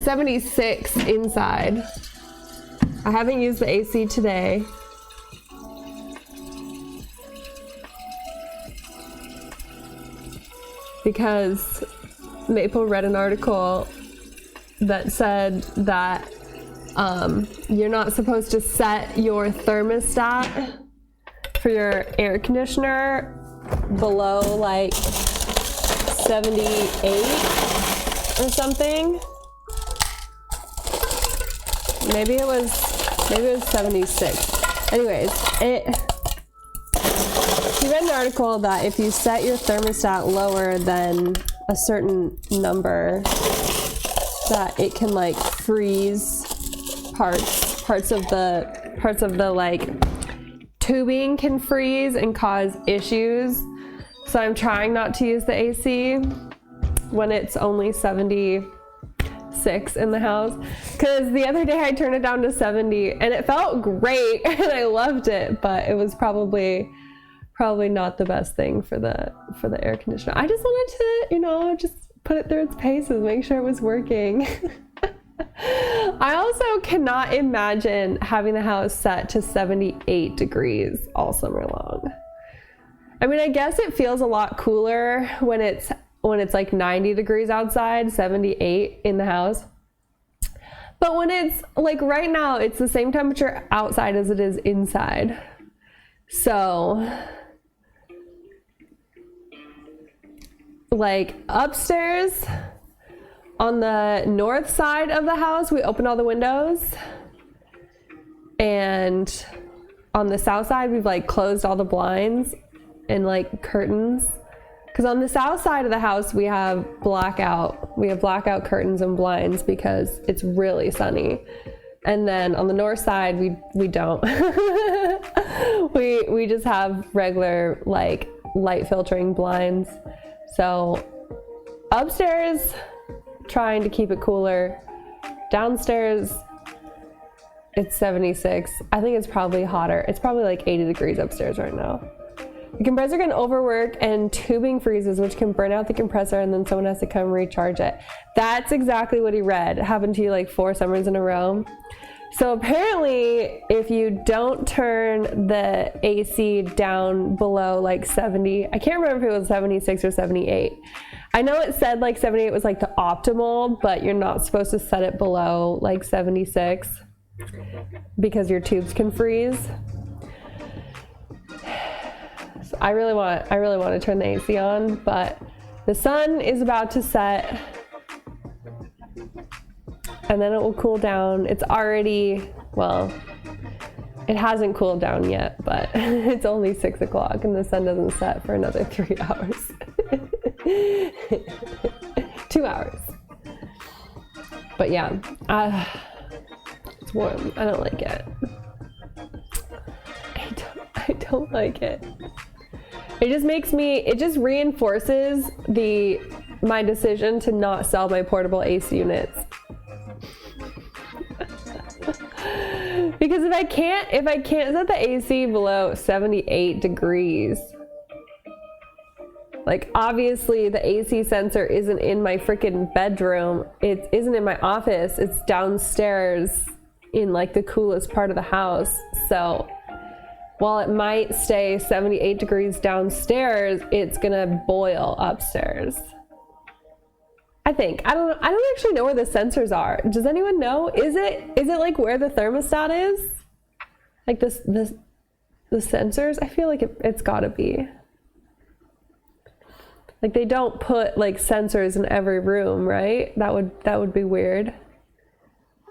76 inside. I haven't used the AC today. Because Maple read an article that said that you're not supposed to set your thermostat for your air conditioner below like 78 or something. Maybe it was 76. Anyways, he read an article that if you set your thermostat lower than a certain number, that it can like freeze parts of the like tubing can freeze and cause issues. So I'm trying not to use the AC when it's only 76 in the house, because the other day I turned it down to 70 and it felt great and I loved it, but it was probably not the best thing for the air conditioner. I just wanted to, just put it through its paces, make sure it was working. I also cannot imagine having the house set to 78 degrees all summer long. I mean, I guess it feels a lot cooler when it's like 90 degrees outside, 78 in the house. But when it's like right now, it's the same temperature outside as it is inside. So like upstairs on the north side of the house, we opened all the windows, and on the south side, we've like closed all the blinds and like curtains. Because on the south side of the house, we have blackout curtains and blinds because it's really sunny. And then on the north side, we don't. we just have regular like light filtering blinds. So upstairs, trying to keep it cooler. Downstairs, it's 76. I think it's probably hotter. It's probably like 80 degrees upstairs right now. The compressor can overwork and tubing freezes, which can burn out the compressor, and then someone has to come recharge it. That's exactly what he read. It happened to you like 4 summers in a row. So apparently, if you don't turn the AC down below like 70, I can't remember if it was 76 or 78. I know it said like 78 was like the optimal, but you're not supposed to set it below like 76 because your tubes can freeze. So I really want to turn the AC on, but the sun is about to set and then it will cool down. It's already, well, it hasn't cooled down yet, but it's only 6 o'clock and the sun doesn't set for another 3 hours. 2 hours. But yeah, it's warm. I don't like it. I don't like it. It just reinforces my decision to not sell my portable AC units. Because if I can't set the AC below 78 degrees, like obviously the AC sensor isn't in my freaking bedroom, it isn't in my office, it's downstairs in like the coolest part of the house. So while it might stay 78 degrees downstairs, it's gonna boil upstairs. I think. I don't actually know where the sensors are. Does anyone know? Is it like where the thermostat is? Like the sensors? I feel like it's gotta be. Like they don't put like sensors in every room, right? That would be weird. I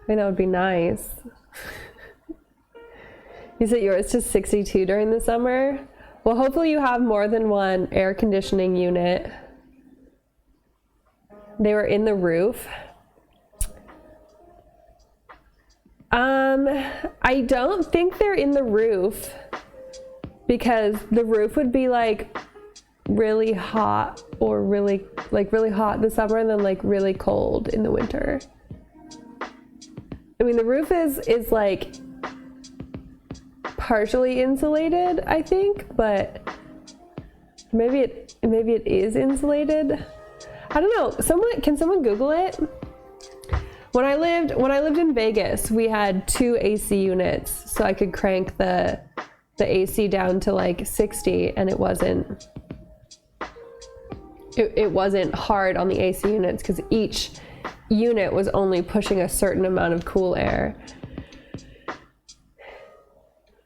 think that would be nice. You set yours to 62 during the summer? Well, hopefully you have more than one air conditioning unit. They were in the roof. I don't think they're in the roof because the roof would be like really hot or really hot in the summer and then like really cold in the winter. I mean, the roof is like partially insulated, I think, but maybe it is insulated. I don't know. Can someone Google it? When I lived in Vegas, we had 2 AC units, so I could crank the AC down to like 60, and it wasn't hard on the AC units because each unit was only pushing a certain amount of cool air.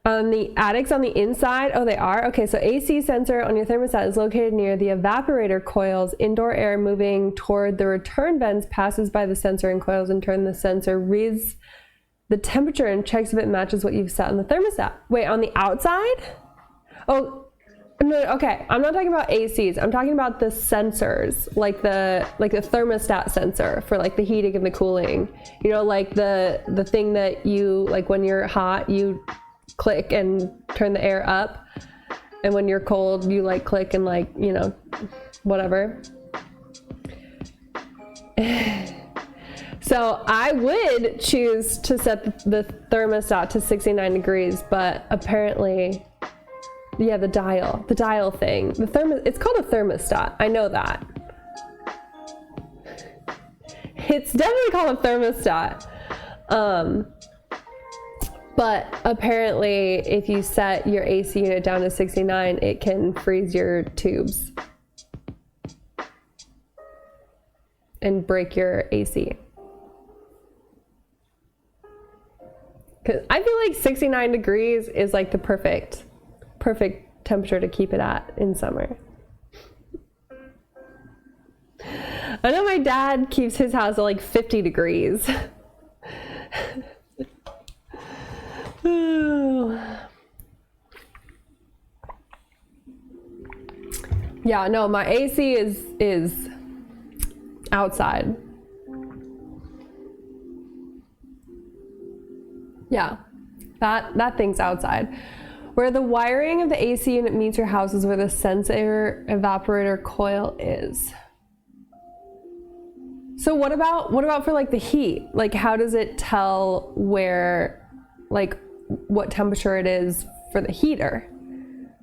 On the attics on the inside, oh, they are? Okay, so AC sensor on your thermostat is located near the evaporator coils. Indoor air moving toward the return vents passes by the sensor and coils. In turn, the sensor reads the temperature and checks if it matches what you've set on the thermostat. Wait, on the outside? Oh, no, okay. I'm not talking about ACs. I'm talking about the sensors, like the thermostat sensor for like the heating and the cooling. You know, like the thing that you, like when you're hot, you click and turn the air up, and when you're cold you like click and like, you know, whatever. So I would choose to set the thermostat to 69 degrees, but apparently, yeah, the dial thing, it's called a thermostat, I know that. It's definitely called a thermostat. But apparently, if you set your AC unit down to 69, it can freeze your tubes and break your AC. Because I feel like 69 degrees is like the perfect temperature to keep it at in summer. I know my dad keeps his house at like 50 degrees. Yeah, no, my AC is outside. Yeah, that thing's outside. Where the wiring of the AC unit meets your house is where the sensor evaporator coil is. So what about for like the heat? Like how does it tell where, like what temperature it is for the heater,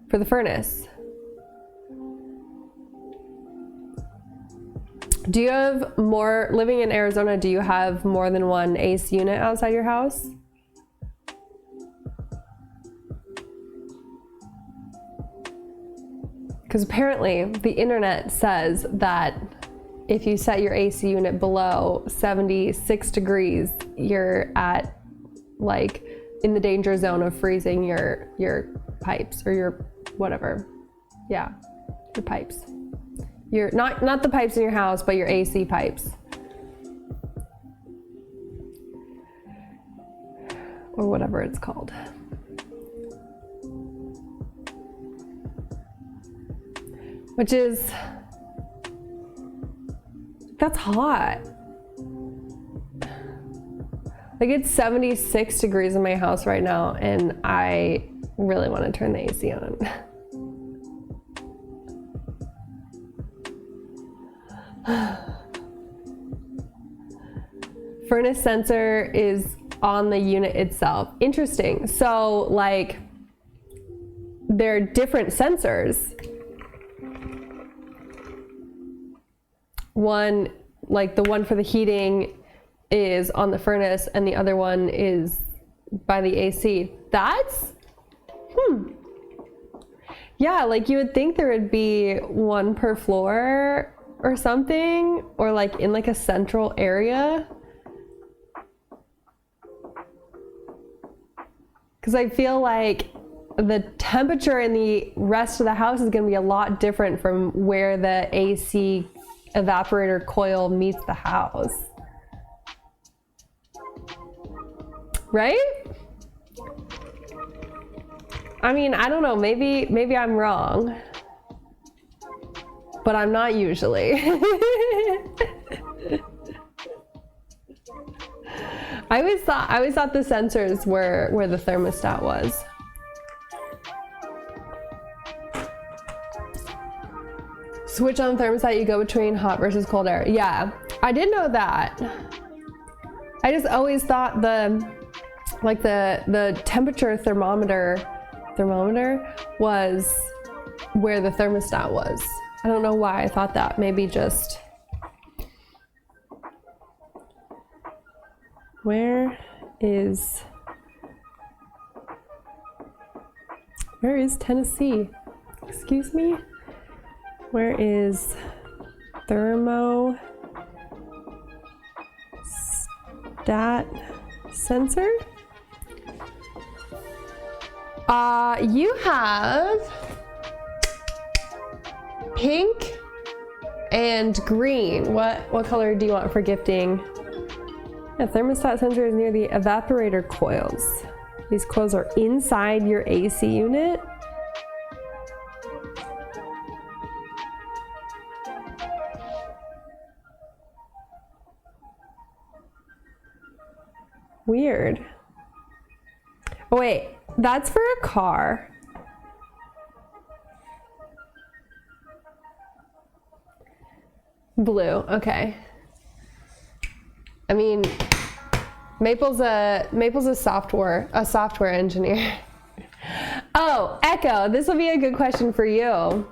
for the furnace? Do you have more, living in Arizona, do you have more than one AC unit outside your house? Because apparently the internet says that if you set your AC unit below 76 degrees, you're at like in the danger zone of freezing your pipes or your whatever. Yeah, your pipes. Your not the pipes in your house, but your AC pipes. Or whatever it's called. Which is, that's hot. Like it's 76 degrees in my house right now, and I really want to turn the AC on. Furnace sensor is on the unit itself. Interesting. So like they're different sensors. One, like the one for the heating is on the furnace and the other one is by the AC. That's, yeah, like you would think there would be one per floor or something, or like in like a central area. Because I feel like the temperature in the rest of the house is going to be a lot different from where the AC evaporator coil meets the house. Right? I mean, I don't know, maybe I'm wrong. But I'm not usually. I always thought the sensors were where the thermostat was. Switch on thermostat, you go between hot versus cold air. Yeah, I did know that. I just always thought the temperature thermometer was where the thermostat was. I don't know why I thought that. Maybe just Where is Tennessee? Excuse me? Where is thermostat sensor? You have pink and green. What color do you want for gifting? The thermostat sensor is near the evaporator coils. These coils are inside your AC unit. Weird. Oh wait, that's for a car. Blue, okay. I mean, Maple's a software engineer. Oh, Echo, this will be a good question for you.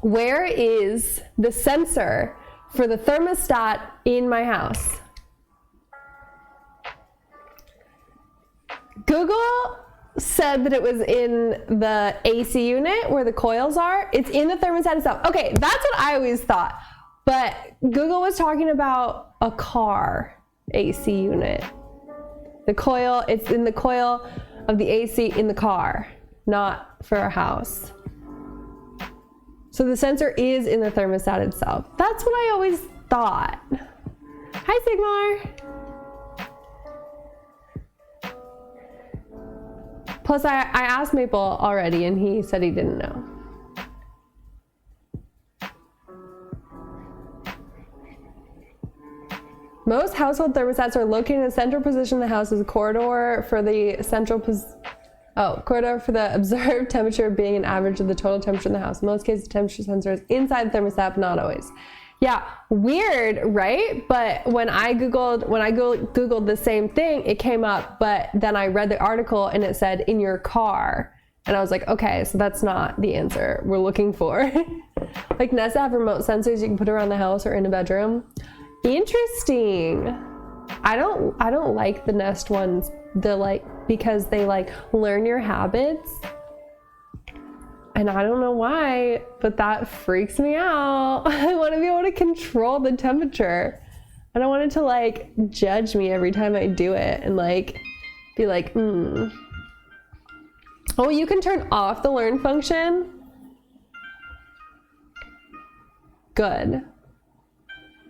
Where is the sensor for the thermostat in my house? Google said that it was in the AC unit where the coils are. It's in the thermostat itself. Okay, that's what I always thought. But Google was talking about a car AC unit. The coil, it's in the coil of the AC in the car, not for a house. So the sensor is in the thermostat itself. That's what I always thought. Hi, Sigmar. Plus, I asked Maple already, and he said he didn't know. Most household thermostats are located in the central position of the house as a corridor for the corridor for the observed temperature being an average of the total temperature in the house. In most cases, the temperature sensor is inside the thermostat, but not always. Yeah, weird, right? But when I googled the same thing, it came up, but then I read the article and it said in your car. And I was like, okay, so that's not the answer we're looking for. Like Nesta have remote sensors you can put around the house or in a bedroom. Interesting. I don't like the Nest ones. Because they learn your habits. And I don't know why, but that freaks me out. I want to be able to control the temperature. I don't want it to judge me every time I do it and be like, Oh, you can turn off the learn function? Good.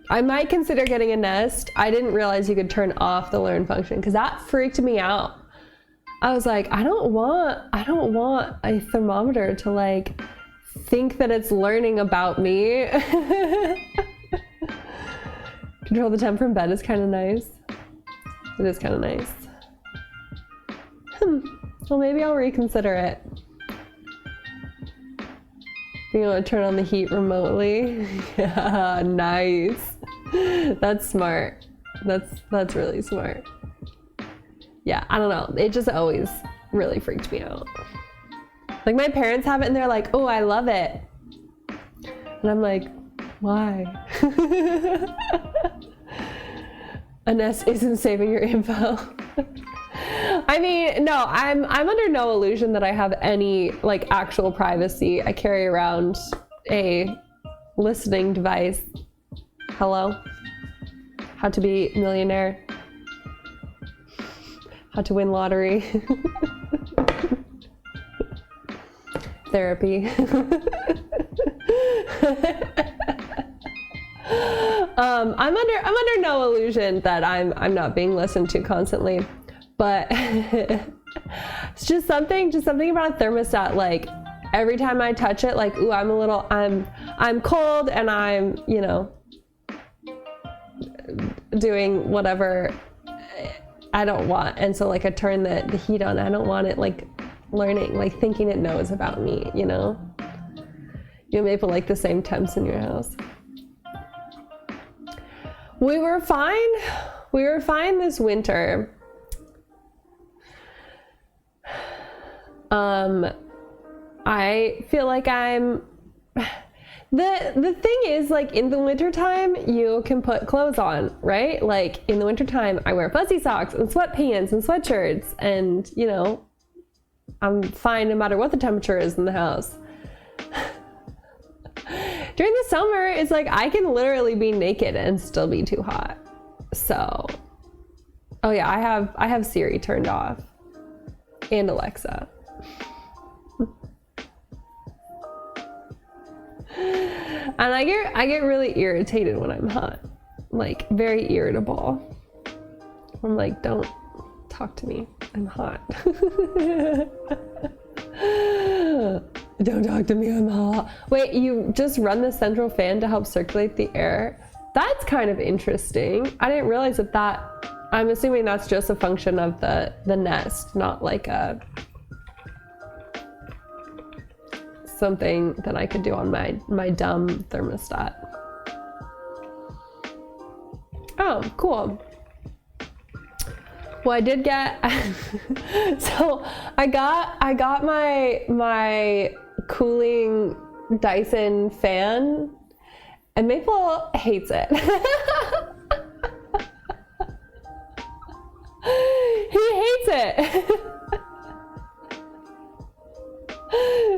I might consider getting a Nest. I didn't realize you could turn off the learn function because that freaked me out. I was like, I don't want a thermometer to think that it's learning about me. Control the temp from bed is kind of nice. It is kind of nice. Well, maybe I'll reconsider it. Being able to turn on the heat remotely. Yeah, nice. That's smart. That's really smart. Yeah, I don't know. It just always really freaked me out. My parents have it and they're like, oh, I love it. And I'm like, why? A Nest isn't saving your info. I mean, no, I'm under no illusion that I have any actual privacy. I carry around a listening device. Hello? How to be a millionaire. How to win lottery. Therapy. I'm under no illusion that I'm not being listened to constantly, but it's just something about a thermostat. Every time I touch it, ooh, I'm cold and I'm, doing whatever I don't want. And so I turn the heat on. I don't want it learning, thinking it knows about me, You and Maple the same temps in your house. We were fine this winter. I feel like The thing is, like, in the wintertime, you can put clothes on, right? Like, in the wintertime, I wear fuzzy socks and sweatpants and sweatshirts, and, you know, I'm fine no matter what the temperature is in the house. During the summer, it's like I can literally be naked and still be too hot. So, oh yeah, I have Siri turned off and Alexa. And I get really irritated when I'm hot, like very irritable. I'm like, don't talk to me, I'm hot. Don't talk to me, I'm hot. Wait, you just run the central fan to help circulate the air? That's kind of interesting. I didn't realize that I'm assuming that's just a function of the nest, not like something that I could do on my dumb thermostat. Oh, cool. Well, I did get, so I got my cooling Dyson fan, and Maple hates it. He hates it.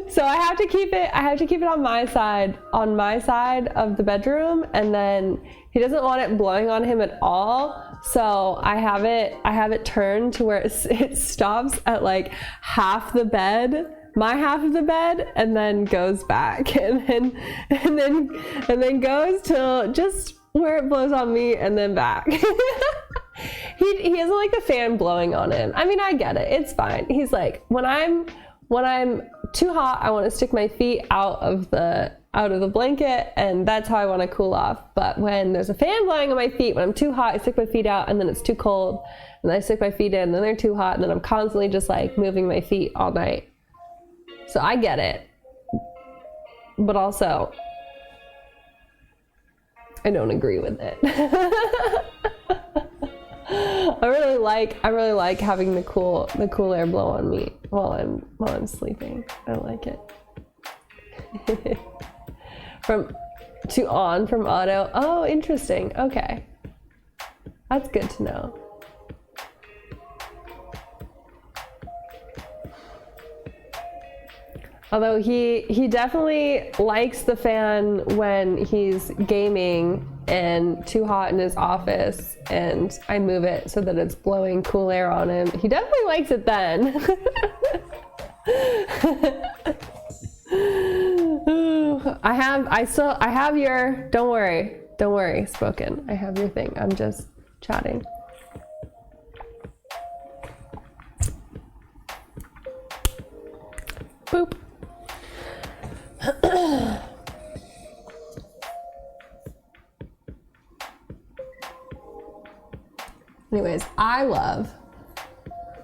So I have to keep it on my side of the bedroom, and then he doesn't want it blowing on him at all. So I have it turned to where it stops at like half the bed, my half of the bed, and then goes back, and then goes till just where it blows on me, and then back. He doesn't like the fan blowing on him. I mean, I get it. It's fine. He's like, when I'm too hot, I want to stick my feet out of the blanket, and that's how I want to cool off. But when there's a fan blowing on my feet, when I'm too hot, I stick my feet out, and then it's too cold, and then I stick my feet in, and then they're too hot, and then I'm constantly just like moving my feet all night. So I get it. But also, I don't agree with it. I really like having the cool air blow on me while I'm sleeping. I like it. From auto. Oh, interesting. Okay. That's good to know. Although he definitely likes the fan when he's gaming and too hot in his office, and I move it so that it's blowing cool air on him. He definitely likes it then. I have your, don't worry, spoken. I have your thing. I'm just chatting. Boop. Anyways,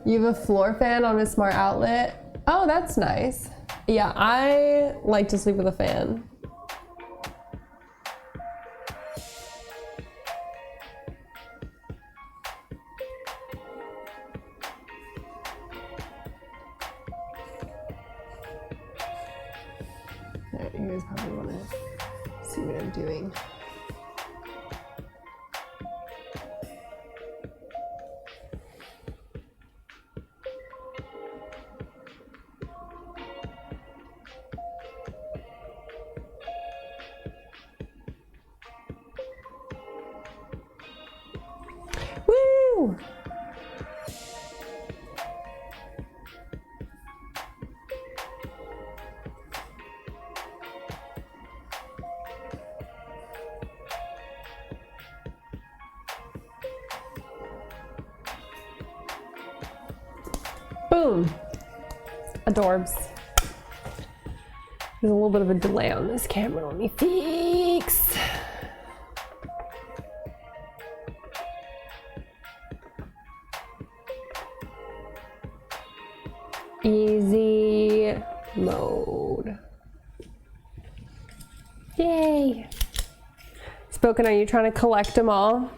you have a floor fan on a smart outlet. Oh, that's nice. Yeah, I like to sleep with a fan. Alright, you guys probably want to see what I'm doing. Woo! Boom. Adorbs. There's a little bit of a delay on this camera. Let me fix. Easy mode. Yay. Spoken, are you trying to collect them all?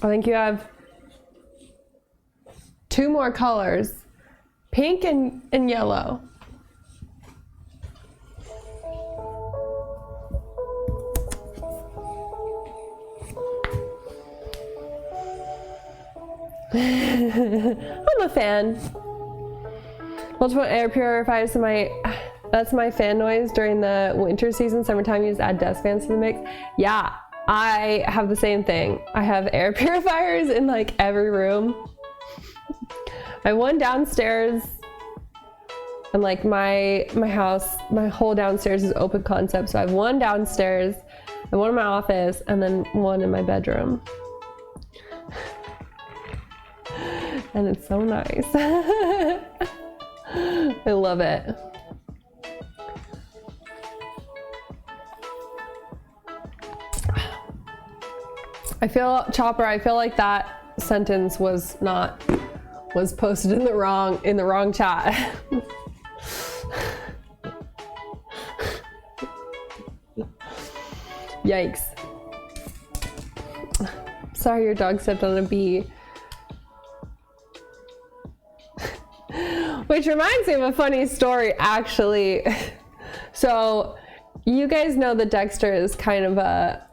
I think you have 2 more colors. Pink and yellow. I'm a fan. Multiple air purifiers in my, that's my fan noise during the winter season. Summertime, you just add desk fans to the mix. Yeah, I have the same thing. I have air purifiers in like every room. I have one downstairs, and like my house, my whole downstairs is open concept. So I have one downstairs, and one in my office, and then one in my bedroom. And it's so nice. I love it. I feel, Chopper, I feel like that sentence was posted in the wrong chat. Yikes. Sorry your dog stepped on a bee. Which reminds me of a funny story, actually. So, you guys know that Dexter is kind of a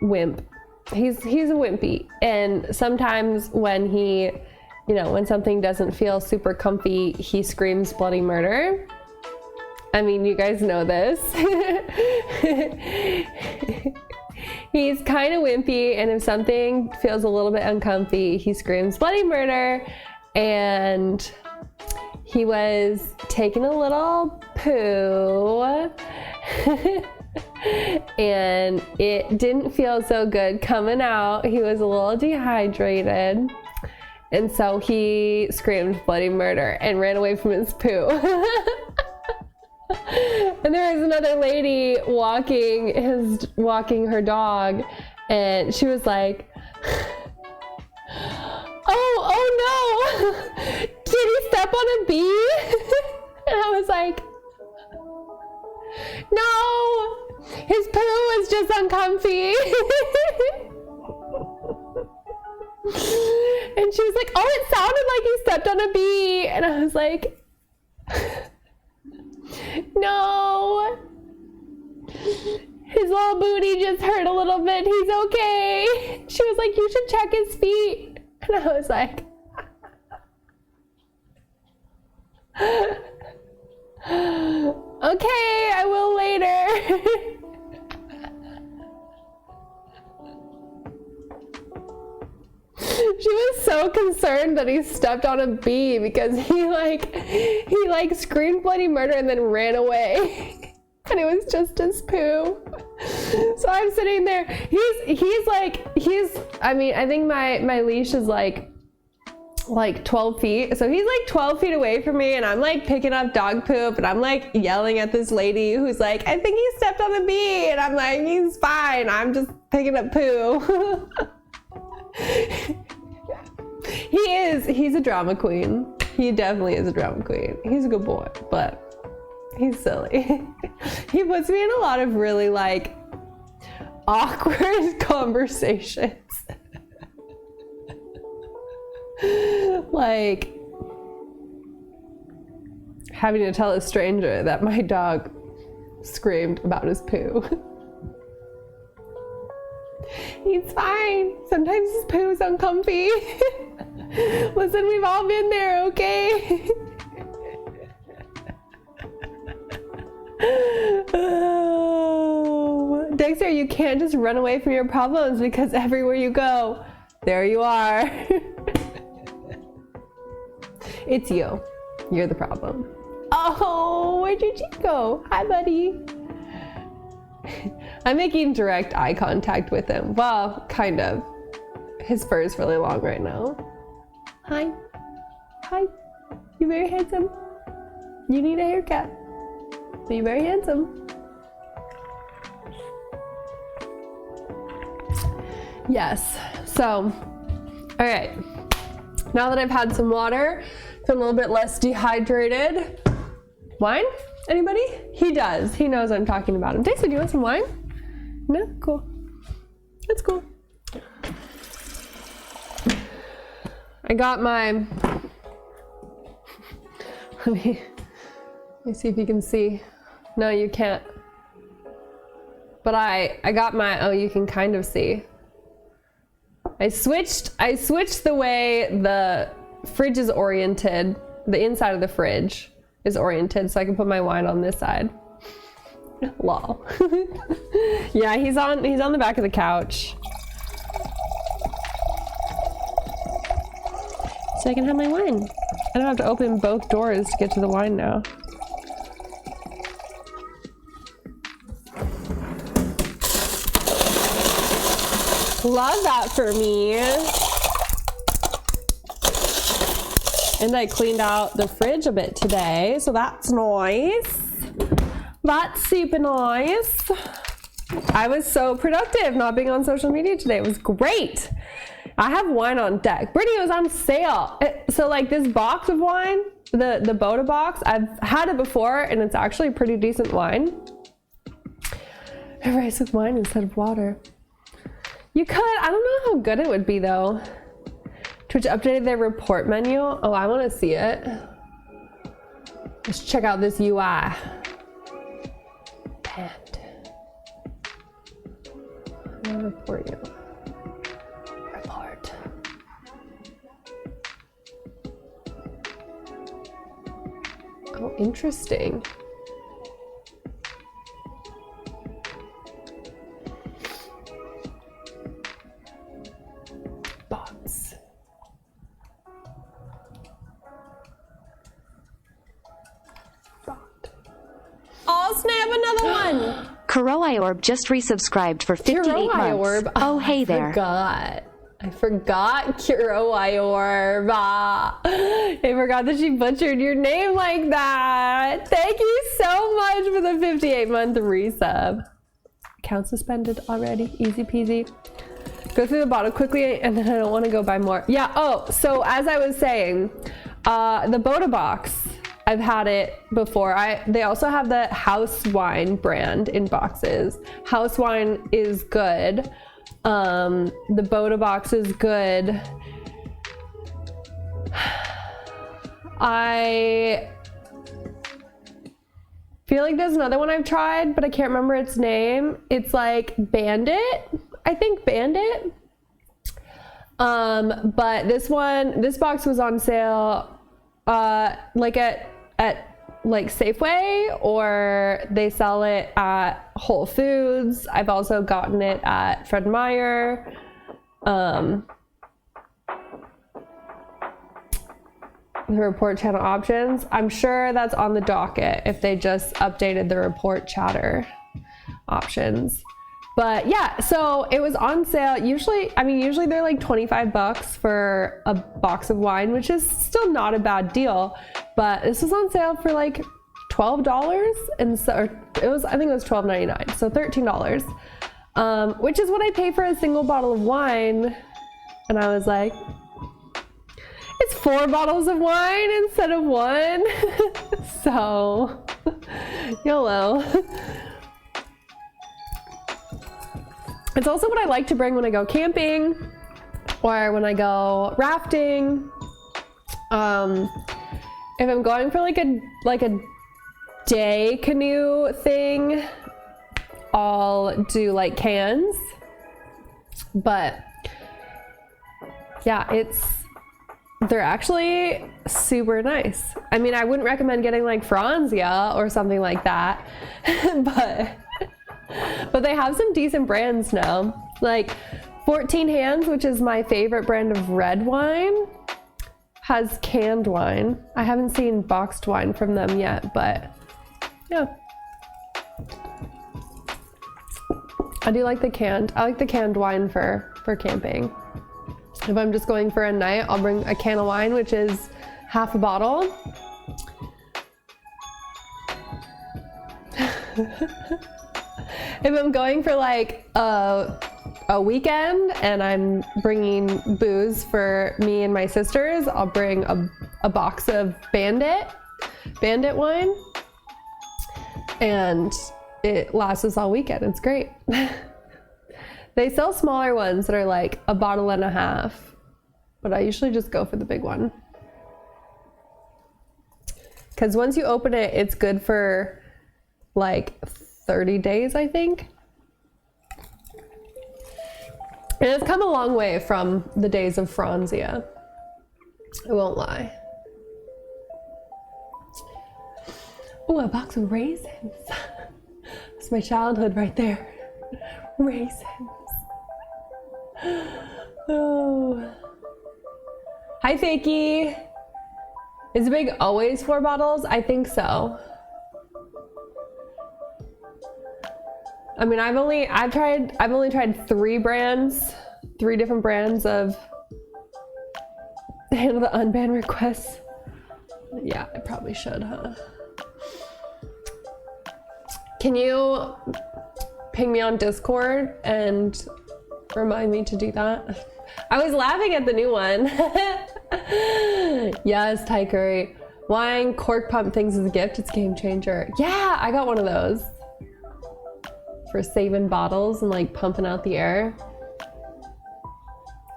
wimp. He's a wimpy, and sometimes when he, when something doesn't feel super comfy, he screams bloody murder. I mean, you guys know this. He's kind of wimpy, and if something feels a little bit uncomfy, he screams bloody murder. And he was taking a little poo and it didn't feel so good coming out. He was a little dehydrated, and so he screamed bloody murder and ran away from his poo. And there was another lady walking her dog, and she was like, oh no, did he step on a bee? And I was like, no, his poo was just uncomfy. And she was like, oh, it sounded like he stepped on a bee. And I was like, no, his little booty just hurt a little bit. He's okay. She was like, you should check his feet. And I was like, okay, I will later. She was so concerned that he stepped on a bee because he screamed bloody murder and then ran away. And it was just his poo. So I'm sitting there. I think my leash is like 12 feet. So he's like 12 feet away from me, and I'm like picking up dog poop, and I'm like yelling at this lady who's like, I think he stepped on a bee. And I'm like, he's fine. I'm just picking up poo. He's a drama queen. He definitely is a drama queen. He's a good boy, but he's silly. He puts me in a lot of really like awkward conversations. Like having to tell a stranger that my dog screamed about his poo. He's fine. Sometimes his poo is uncomfy. Listen, we've all been there, okay? Oh. Dexter, you can't just run away from your problems, because everywhere you go, there you are. It's you. You're the problem. Oh, where'd your cheek go? Hi, buddy. I'm making direct eye contact with him. Well, kind of. His fur is really long right now. Hi. Hi. You're very handsome. You need a haircut. You're very handsome. Yes. So, all right. Now that I've had some water, I feel a little bit less dehydrated. Wine? Anybody? He does. He knows I'm talking about him. Dixie, do you want some wine? No? Cool. That's cool. I got my... Let me see if you can see. No, you can't. But I got my... Oh, you can kind of see. I switched the way the fridge is oriented. The inside of the fridge is oriented so I can put my wine on this side. Lol. Yeah, he's on the back of the couch. So I can have my wine. I don't have to open both doors to get to the wine now. Love that for me. And I cleaned out the fridge a bit today, so that's nice. That's super nice. I was so productive not being on social media today. It was great. I have wine on deck. Brittany, it was on sale. So like this box of wine, the Boda box, I've had it before and it's actually a pretty decent wine. I rice with wine instead of water. You could, I don't know how good it would be though. Twitch updated their report menu. Oh, I want to see it. Let's check out this UI. Banned. I'll report you. Report. Oh, interesting. Bots. Oh snap, another one! Kuroi Orb just resubscribed for 58 months. Orb. Oh, hey there. I forgot Kuroi Orb. I forgot that she butchered your name like that. Thank you so much for the 58-month resub. Account suspended already. Easy peasy. Go through the bottle quickly and then I don't want to go buy more. Yeah, oh, so as I was saying, the Boda box, I've had it before. They also have the house wine brand in boxes. House wine is good. The Boda box is good. I feel like there's another one I've tried, but I can't remember its name. It's like Bandit. I think Bandit. But this box was on sale, like at like Safeway, or they sell it at Whole Foods. I've also gotten it at Fred Meyer. The report channel options. I'm sure that's on the docket if they just updated the report chatter options. But yeah, so it was on sale. Usually they're like 25 bucks for a box of wine, which is still not a bad deal. But this was on sale for like $12, and so I think it was $12.99, so $13, which is what I pay for a single bottle of wine. And I was like, it's 4 bottles of wine instead of 1. So, YOLO. It's also what I like to bring when I go camping or when I go rafting. If I'm going for like a day canoe thing, I'll do like cans. But yeah, they're actually super nice. I mean, I wouldn't recommend getting like Franzia or something like that, but they have some decent brands now. Like 14 Hands, which is my favorite brand of red wine, has canned wine. I haven't seen boxed wine from them yet, but yeah. I like the canned wine for camping. If I'm just going for a night, I'll bring a can of wine, which is half a bottle. If I'm going for like a weekend and I'm bringing booze for me and my sisters, I'll bring a box of Bandit wine, and it lasts us all weekend. It's great. They sell smaller ones that are like a bottle and a half, but I usually just go for the big one. Because once you open it, it's good for like 30 days, I think. And it's come a long way from the days of Franzia. I won't lie. Oh, a box of raisins. That's my childhood right there. Raisins. Oh. Hi, Fakey. Is the big always 4 bottles? I think so. I mean, I've only tried 3 different brands of handle the unbanned requests. Yeah, I probably should, huh? Can you ping me on Discord and remind me to do that? I was laughing at the new one. Yes, Thai curry. Wine cork pump things as a gift. It's a game changer. Yeah, I got one of those for saving bottles and like pumping out the air.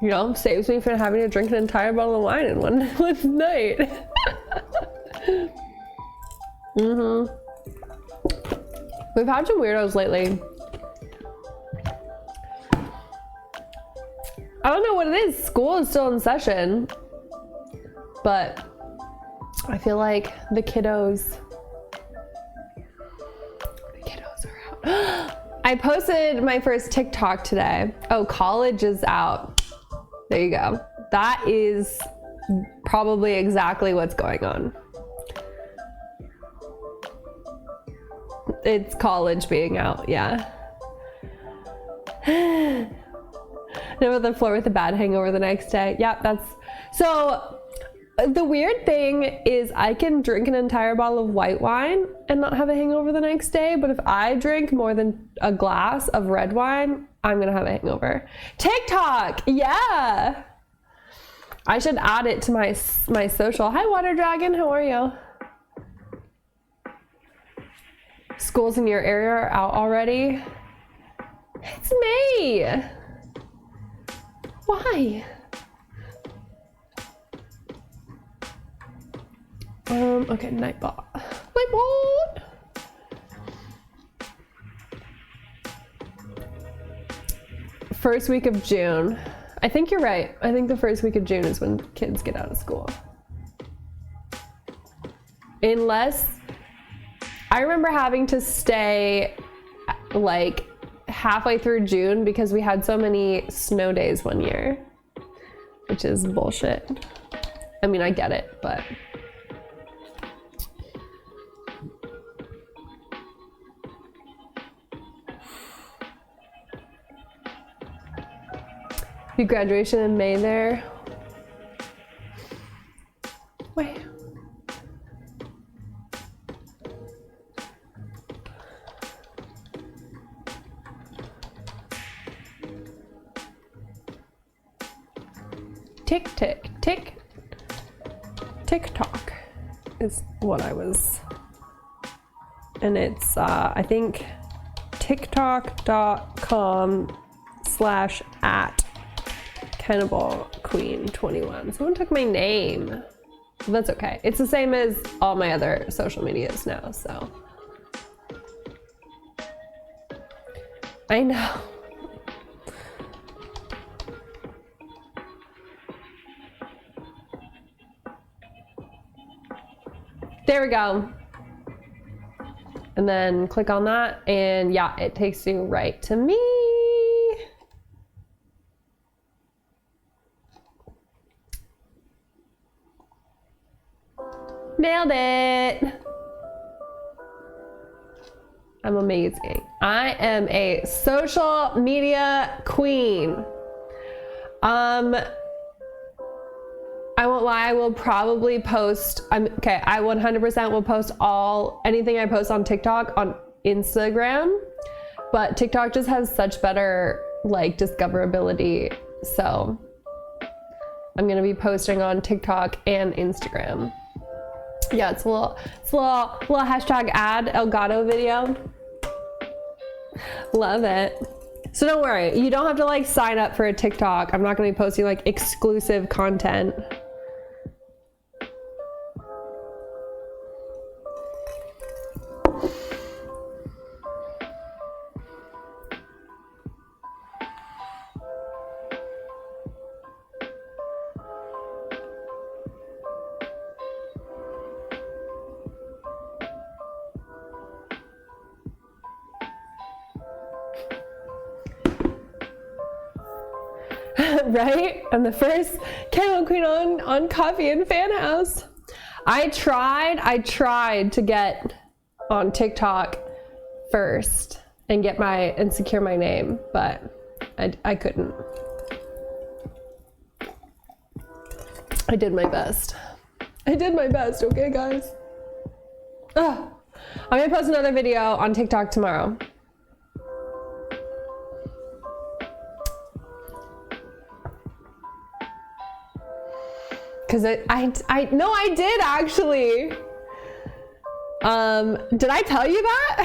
You know, saves me from having to drink an entire bottle of wine in one night. Mm-hmm. We've had some weirdos lately. I don't know what it is. School is still in session, but I feel like the kiddos are out. I posted my first TikTok today. Oh, college is out. There you go. That is probably exactly what's going on. It's college being out, yeah. Never the floor with a bad hangover the next day. Yeah, that's... So, the weird thing is I can drink an entire bottle of white wine and not have a hangover the next day, but if I drink more than a glass of red wine, I'm gonna have a hangover. TikTok, yeah! I should add it to my social. Hi, Water Dragon, how are you? Schools in your area are out already? It's May! Why? Okay, Nightbot. Wait, what? First week of June. I think you're right. I think the first week of June is when kids get out of school. Unless, I remember having to stay like halfway through June because we had so many snow days one year, which is bullshit. I mean, I get it, but. You graduation in May there. Wait. TikTok is what I was, and it's I think tiktok.com/@CannibaleQueen21. Someone took my name. That's okay. It's the same as all my other social medias now, so. I know. There we go. And then click on that, and yeah, it takes you right to me. Nailed it. I'm amazing. I am a social media queen. I won't lie, I will probably post, I 100% will post anything I post on TikTok on Instagram, but TikTok just has such better like discoverability, so I'm gonna be posting on TikTok and Instagram. Yeah, it's a little hashtag ad Elgato video. Love it. So don't worry, you don't have to like sign up for a TikTok. I'm not gonna be posting like exclusive content. Right? I'm the first Cannibal Queen on Coffee and Fan House. I tried to get on TikTok first and secure my name, but I couldn't. I did my best. Okay, guys? Ugh. I'm gonna post another video on TikTok tomorrow. Cause I did actually. Did I tell you that?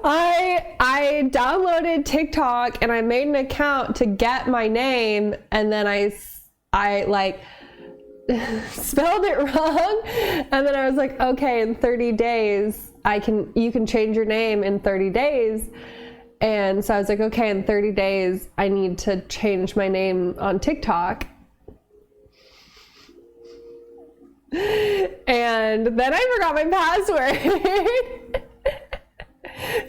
I downloaded TikTok and I made an account to get my name, and then I like spelled it wrong, and then I was like, okay, in 30 days you can change your name in 30 days. And so I was like, okay, in 30 days I need to change my name on TikTok. And then I forgot my password.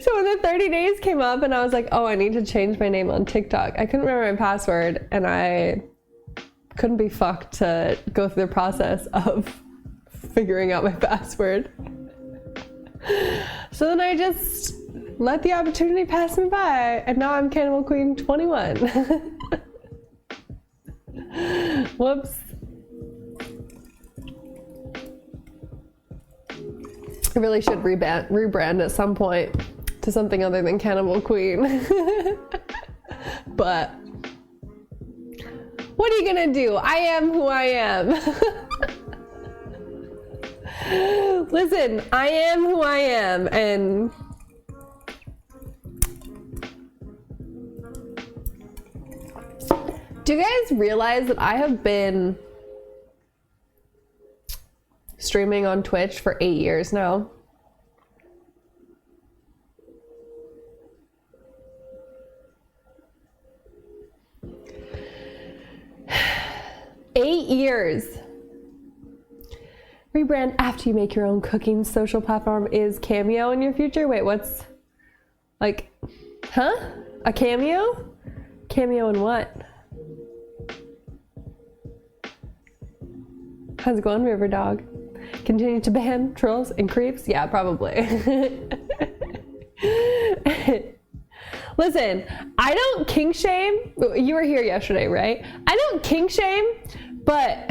So when the 30 days came up and I was like, oh, I need to change my name on TikTok, I couldn't remember my password, and I couldn't be fucked to go through the process of figuring out my password. So then I just let the opportunity pass me by, and now I'm Cannibal Queen 21. Whoops. I really should rebrand at some point to something other than Cannibal Queen. But what are you gonna do? I am who I am. Listen, I am who I am, and do you guys realize that I have been streaming on Twitch for 8 years now? Eight years. Rebrand after you make your own cooking social platform. Is Cameo in your future? Wait, what's like, huh? A Cameo? Cameo in what? How's it going, River Dog? Continue to ban trolls and creeps? Yeah, probably. Listen, I don't kink shame. You were here yesterday, right? I don't kink shame, but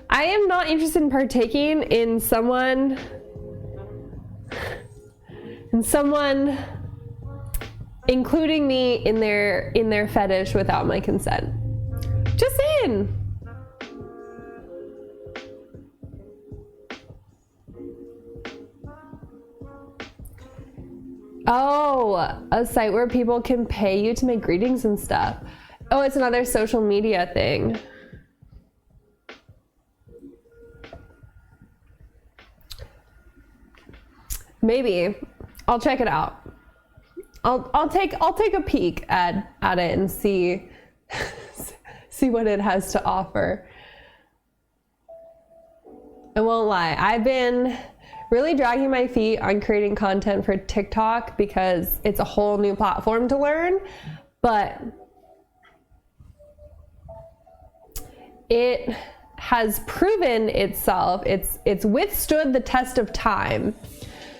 I am not interested in partaking in someone including me in their fetish without my consent. Just saying. Oh, a site where people can pay you to make greetings and stuff. Oh, it's another social media thing. Maybe. I'll check it out. I'll take a peek at it and see what it has to offer. I won't lie. I've been really dragging my feet on creating content for TikTok because it's a whole new platform to learn, but it has proven itself. It's withstood the test of time.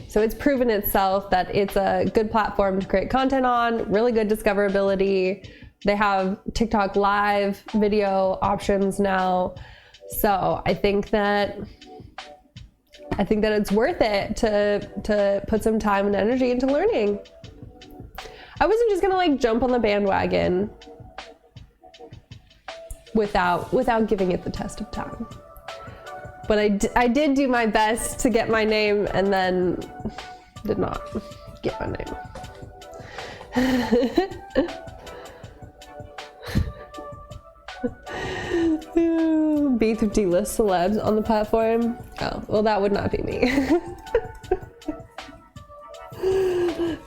So it's proven itself that it's a good platform to create content on, really good discoverability. They have TikTok live video options now. So I think that it's worth it to put some time and energy into learning. I wasn't just gonna like jump on the bandwagon without giving it the test of time. But I did do my best to get my name, and then did not get my name. B50 list celebs on the platform. Oh, well, that would not be me.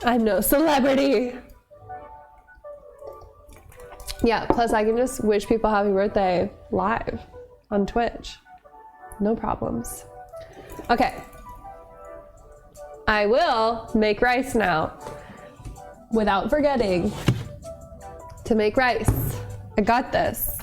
I'm no celebrity. Yeah, plus I can just wish people happy birthday live on Twitch. No problems. Okay. I will make rice now without forgetting to make rice. I got this.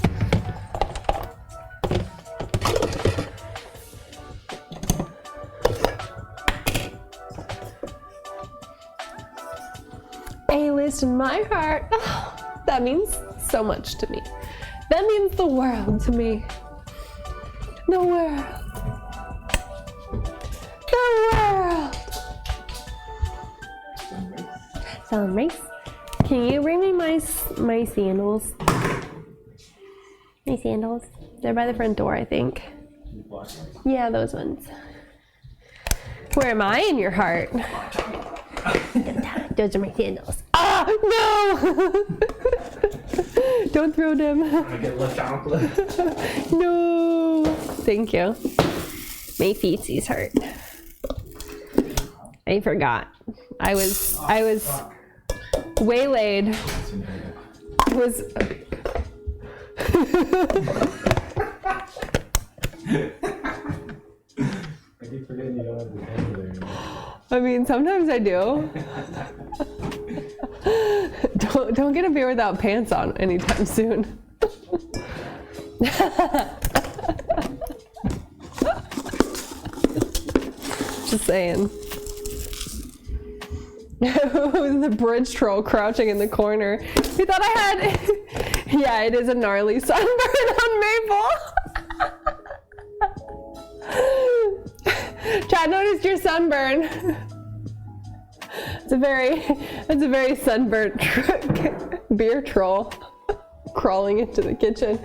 A-list in my heart. Oh, that means so much to me. That means the world to me. The world. The world. Some rice. Can you bring me my sandals? My sandals. They're by the front door, I think. Yeah, those ones. Where am I in your heart? Those are my sandals. Ah, no! Don't throw them. I get left out. No. Thank you. My feetsies hurt. I forgot. I was waylaid. It was. I keep forgetting you don't have the hand there anymore. I mean, sometimes I do. Don't get a beer without pants on anytime soon. Just saying. The bridge troll crouching in the corner. He thought I had. Yeah, it is a gnarly sunburn on Maple. Chad noticed your sunburn. It's a very sunburnt beer troll crawling into the kitchen.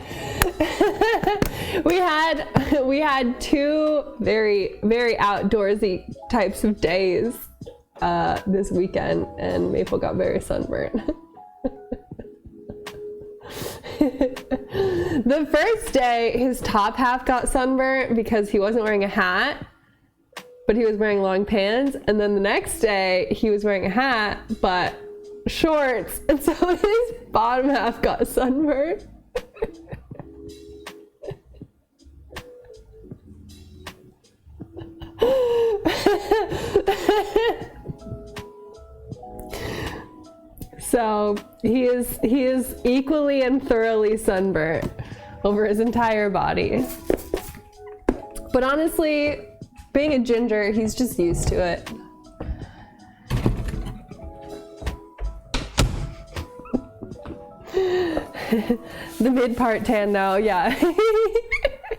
we had two very outdoorsy types of days this weekend, and Maple got very sunburned. The first day, his top half got sunburnt because he wasn't wearing a hat, but he was wearing long pants. And then the next day, he was wearing a hat, but shorts. And so his bottom half got sunburned. So he is equally and thoroughly sunburnt over his entire body. But honestly, being a ginger, he's just used to it. The mid-part tan now, yeah.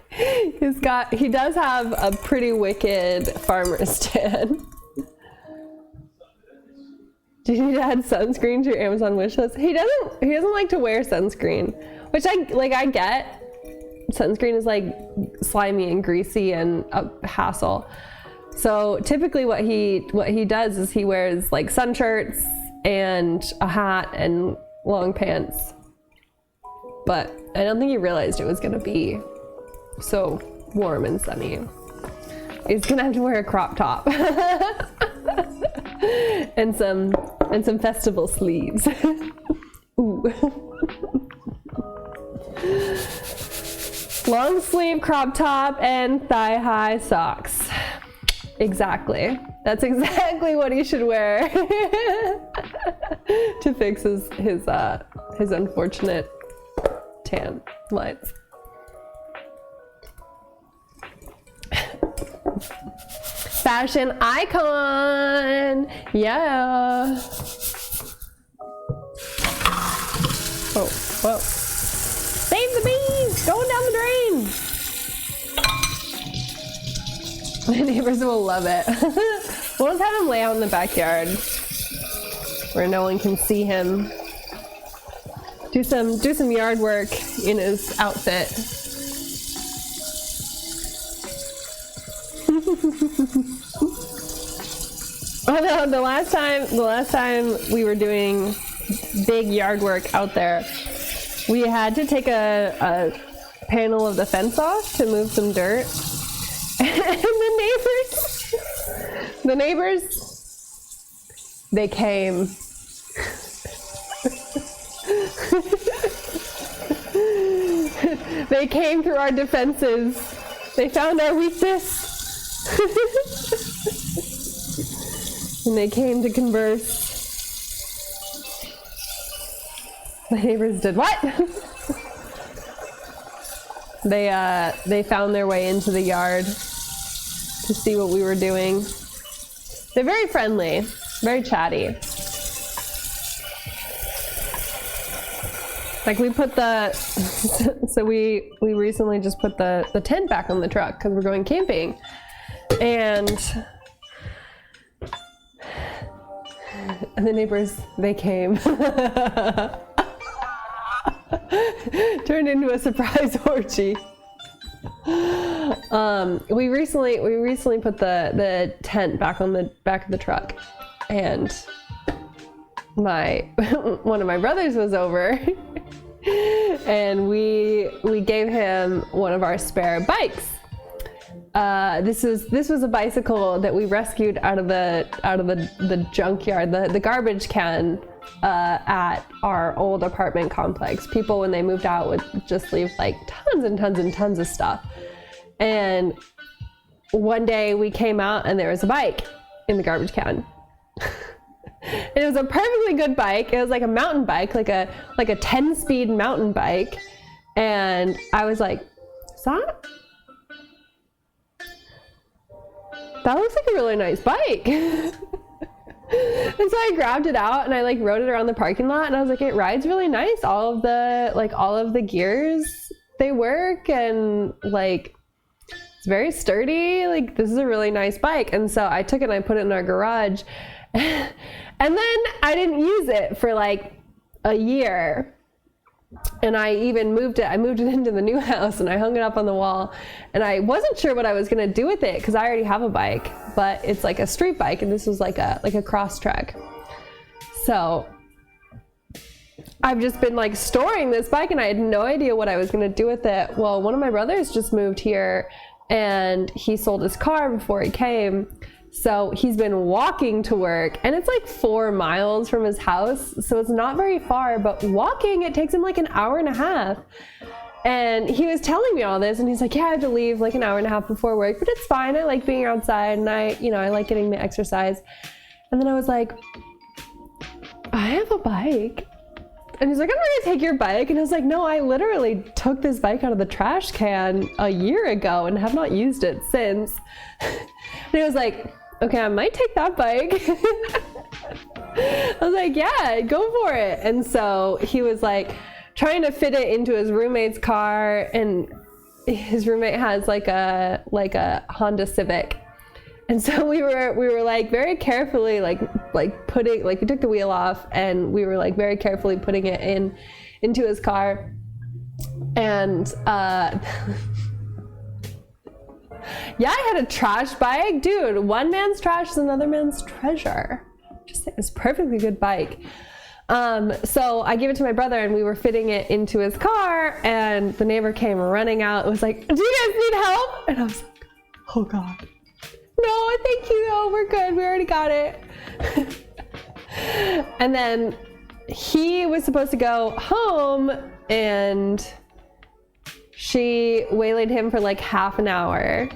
He does have a pretty wicked farmer's tan. Do you need to add sunscreen to your Amazon wish list? He doesn't like to wear sunscreen, which I get. Sunscreen is like slimy and greasy and a hassle. So typically what he does is he wears like sun shirts and a hat and long pants. But I don't think he realized it was gonna be so warm and sunny. He's gonna have to wear a crop top. and some festival sleeves. Ooh. Long sleeve crop top and thigh high socks. Exactly. That's exactly what he should wear to fix his unfortunate tan lines. Fashion icon! Yeah! Oh, whoa. Save the bees! Going down the drain! The neighbors will love it. We'll just have him lay out in the backyard where no one can see him. Do some yard work in his outfit. Oh no, the last time we were doing big yard work out there, we had to take a panel of the fence off to move some dirt. And the neighbors, they came. They came through our defenses. They found our weakness. and they came to converse. My neighbors did what? They found their way into the yard to see what we were doing. They're very friendly, very chatty. Like we put so we recently just put the tent back on the truck because we're going camping, and the neighbors, they came. Turned into a surprise orgy. We recently put the tent back on the back of the truck, and one of my brothers was over, and we gave him one of our spare bikes. This was a bicycle that we rescued out of the junkyard, the garbage can at our old apartment complex. People, when they moved out, would just leave like tons and tons and tons of stuff. And one day we came out and there was a bike in the garbage can. It was a perfectly good bike. It was like a mountain bike, like a 10-speed mountain bike. And I was like, that looks like a really nice bike. And so I grabbed it out and I like rode it around the parking lot, and I was like, it rides really nice. All of the gears, they work, and like it's very sturdy. Like, this is a really nice bike. And so I took it and I put it in our garage. And then I didn't use it for like a year. And I even moved it into the new house, and I hung it up on the wall, and I wasn't sure what I was gonna do with it because I already have a bike, but it's like a street bike, and this was like a cross trek. So I've just been like storing this bike, and I had no idea what I was gonna do with it. Well, one of my brothers just moved here, and he sold his car before he came. So he's been walking to work, and it's like 4 miles from his house. So it's not very far, but walking, it takes him like an hour and a half. And he was telling me all this, and he's like, yeah, I have to leave like an hour and a half before work, but it's fine. I like being outside, and I like getting the exercise. And then I was like, I have a bike. And he's like, I'm not gonna take your bike. And I was like, no, I literally took this bike out of the trash can a year ago and have not used it since. And he was like, okay, I might take that bike. I was like, yeah, go for it. And so he was like trying to fit it into his roommate's car, and his roommate has like a Honda Civic. And so we were like very carefully like putting, like, we took the wheel off, and we were like very carefully putting it into his car. And yeah, I had a trash bike. Dude, one man's trash is another man's treasure. Just, it's a perfectly good bike. So I gave it to my brother, and we were fitting it into his car, and the neighbor came running out and was like, do you guys need help? And I was like, oh God. No, thank you. No, we're good. We already got it. And then he was supposed to go home, and she waylaid him for like half an hour.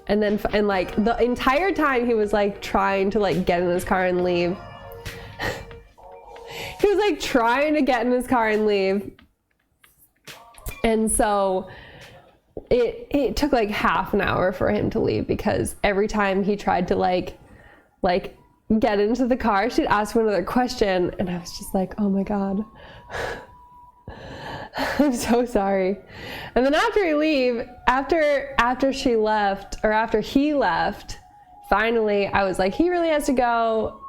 And then, and like the entire time he was like trying to like get in his car and leave. He was like trying to get in his car and leave. And so it took like half an hour for him to leave, because every time he tried to like get into the car, she'd ask him another question, and I was just like, oh my God. I'm so sorry. And then after she left, or after he left, finally I was like, he really has to go.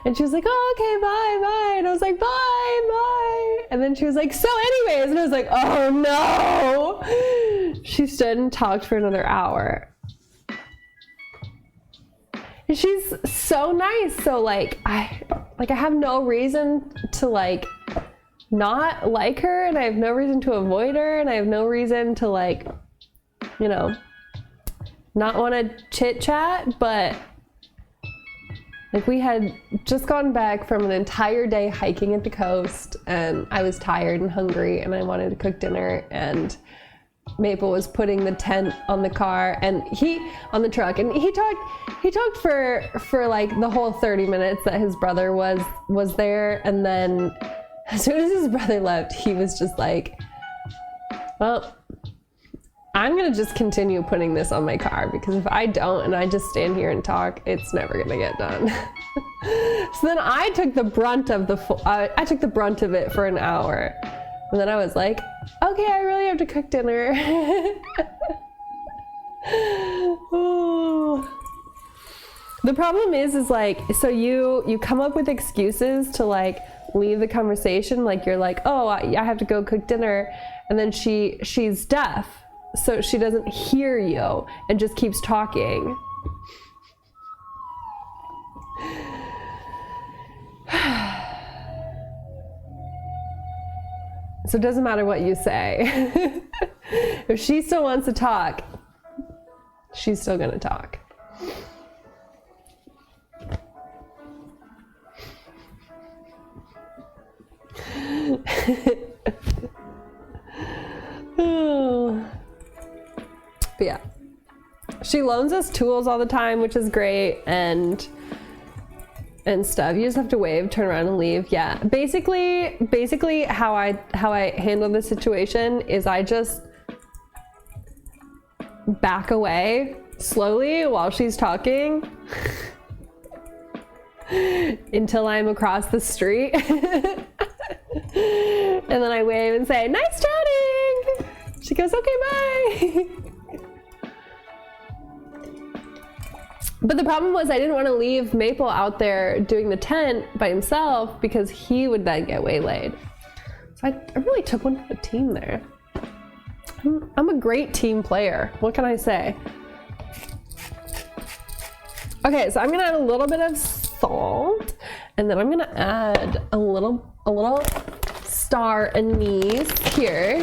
And she was like, oh, okay, bye. And I was like, bye. And then she was like, so anyways, and I was like, oh no. She stood and talked for another hour. And she's so nice. So like I have no reason to like not like her, and I have no reason to avoid her, and I have no reason to like, you know, not want to chit chat, but like we had just gone back from an entire day hiking at the coast, and I was tired and hungry, and I wanted to cook dinner, and Maple was putting the tent on the car and on the truck, and he talked for like the whole 30 minutes that his brother was there, and then as soon as his brother left, he was just like, well, I'm gonna just continue putting this on my car, because if I don't and I just stand here and talk, it's never gonna get done. So then I took the brunt of it for an hour, and then I was like, okay, I really have to cook dinner. Ooh. The problem is like, so you come up with excuses to like leave the conversation, like you're like, oh, I have to go cook dinner, and then she's deaf, so she doesn't hear you and just keeps talking. So it doesn't matter what you say. If she still wants to talk, she's still gonna talk. But yeah, she loans us tools all the time, which is great, and stuff. You just have to wave, turn around, and leave. Yeah, basically how I handle this situation is I just back away slowly while she's talking until I'm across the street. And then I wave and say, nice chatting. She goes, okay, bye. But the problem was I didn't want to leave Maple out there doing the tent by himself, because he would then get waylaid. So I really took one for the team there. I'm a great team player. What can I say? Okay, so I'm gonna add a little bit of salt, and then I'm gonna add a little star anise here.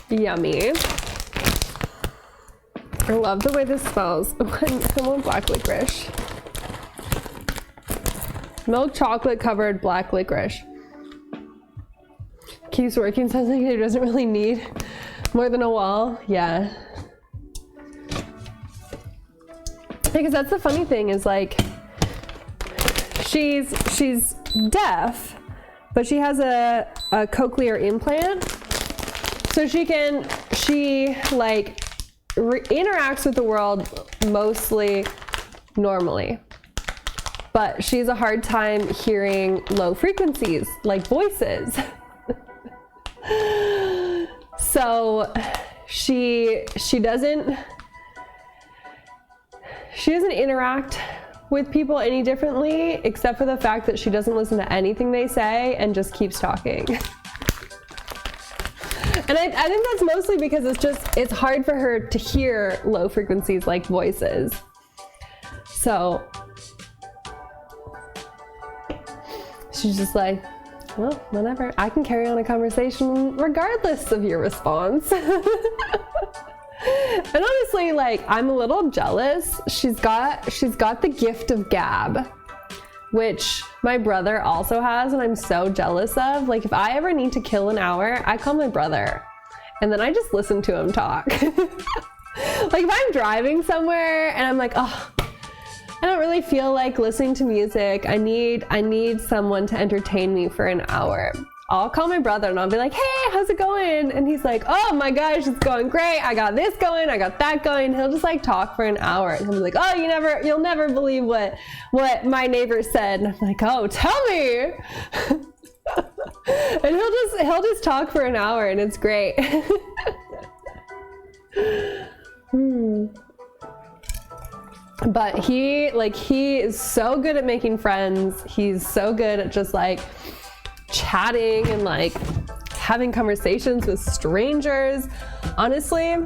Yummy. I love the way this smells. I want black licorice. Milk chocolate covered black licorice. Keeps working, sounds like it doesn't really need more than a wall. Yeah. Because that's the funny thing is like, she's deaf, but she has a cochlear implant. So she like interacts with the world mostly normally, but she has a hard time hearing low frequencies like voices. So she doesn't interact with people any differently, except for the fact that she doesn't listen to anything they say and just keeps talking. And I think that's mostly because it's hard for her to hear low frequencies like voices. So she's just like, well, whatever. I can carry on a conversation regardless of your response. And honestly, like, I'm a little jealous. She's got the gift of gab, which my brother also has, and I'm so jealous of. Like, if I ever need to kill an hour, I call my brother, and then I just listen to him talk. Like, if I'm driving somewhere and I'm like, oh, I don't really feel like listening to music, I need someone to entertain me for an hour, I'll call my brother and I'll be like, hey, how's it going? And he's like, oh my gosh, it's going great. I got this going, I got that going. He'll just like talk for an hour and he'll be like, oh, you'll never believe what my neighbor said. And I'm like, oh, tell me. And he'll just talk for an hour and it's great. But he is so good at making friends. He's so good at just like chatting and like having conversations with strangers. Honestly,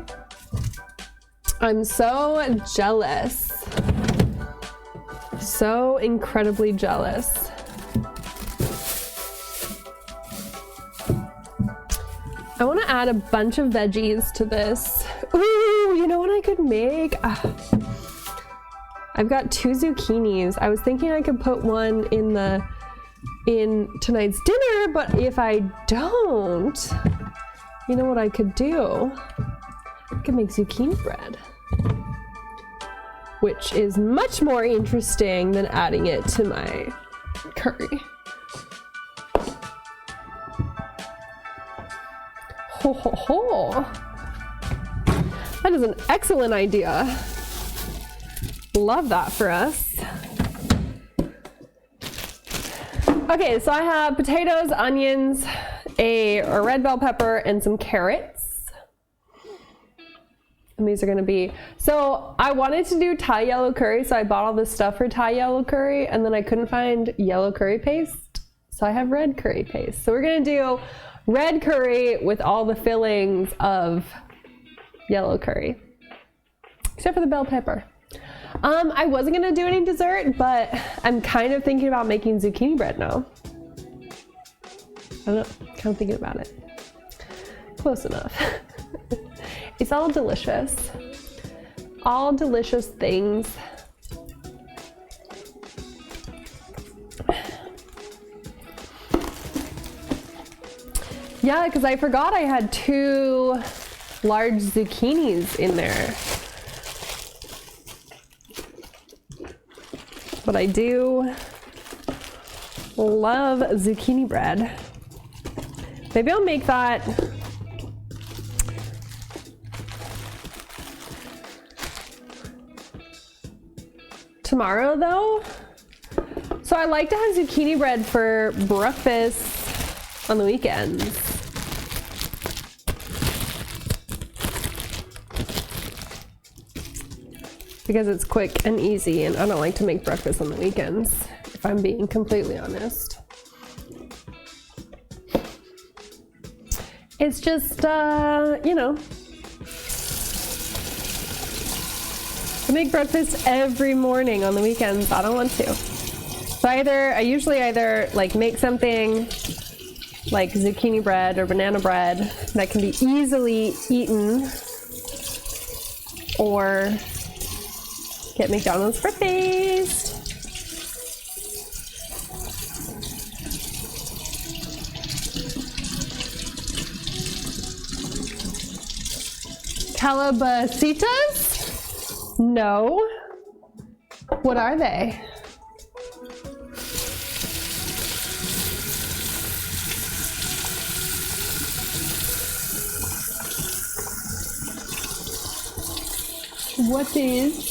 I'm so jealous. So incredibly jealous. I want to add a bunch of veggies to this. Ooh, you know what I could make? I've got 2 zucchinis. I was thinking I could put one in the in tonight's dinner, but if I don't, you know what I could do? I could make zucchini bread, which is much more interesting than adding it to my curry. Ho ho ho! That is an excellent idea. Love that for us. Okay, so I have potatoes, onions, a red bell pepper, and some carrots. And these are gonna be, so I wanted to do Thai yellow curry, so I bought all this stuff for Thai yellow curry, and then I couldn't find yellow curry paste, so I have red curry paste. So we're gonna do red curry with all the fillings of yellow curry, except for the bell pepper. I wasn't gonna do any dessert, but I'm kind of thinking about making zucchini bread now. I don't know, kind of thinking about it. Close enough. It's all delicious. All delicious things. Yeah, because I forgot I had 2 large zucchinis in there. But I do love zucchini bread. Maybe I'll make that tomorrow though. So I like to have zucchini bread for breakfast on the weekends. Because it's quick and easy, and I don't like to make breakfast on the weekends, if I'm being completely honest. It's just, you know, I make breakfast every morning on the weekends. I don't want to. So I usually either like make something like zucchini bread or banana bread that can be easily eaten, or get McDonald's breakfast. Calabacitas? No. What are they? What is?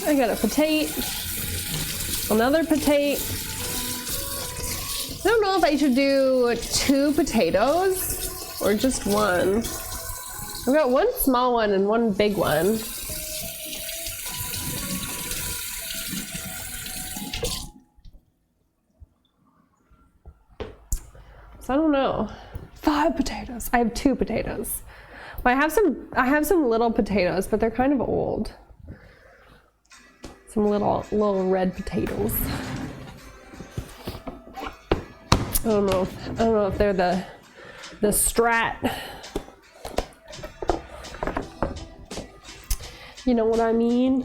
I got a potato, another potato. I don't know if I should do 2 potatoes or just 1. I've got 1 small one and 1 big one. So I don't know. 5 potatoes. I have 2 potatoes. Well, I have some little potatoes, but they're kind of old. Some little red potatoes. I don't know if they're the Strat. You know what I mean?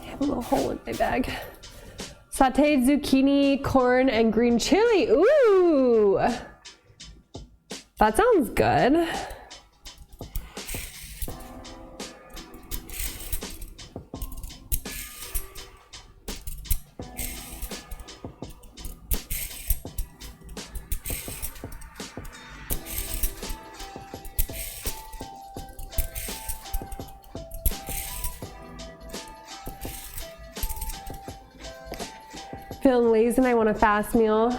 A little hole in my bag. Sauteed zucchini, corn, and green chili. Ooh! That sounds good. Feeling lazy and I want a fast meal.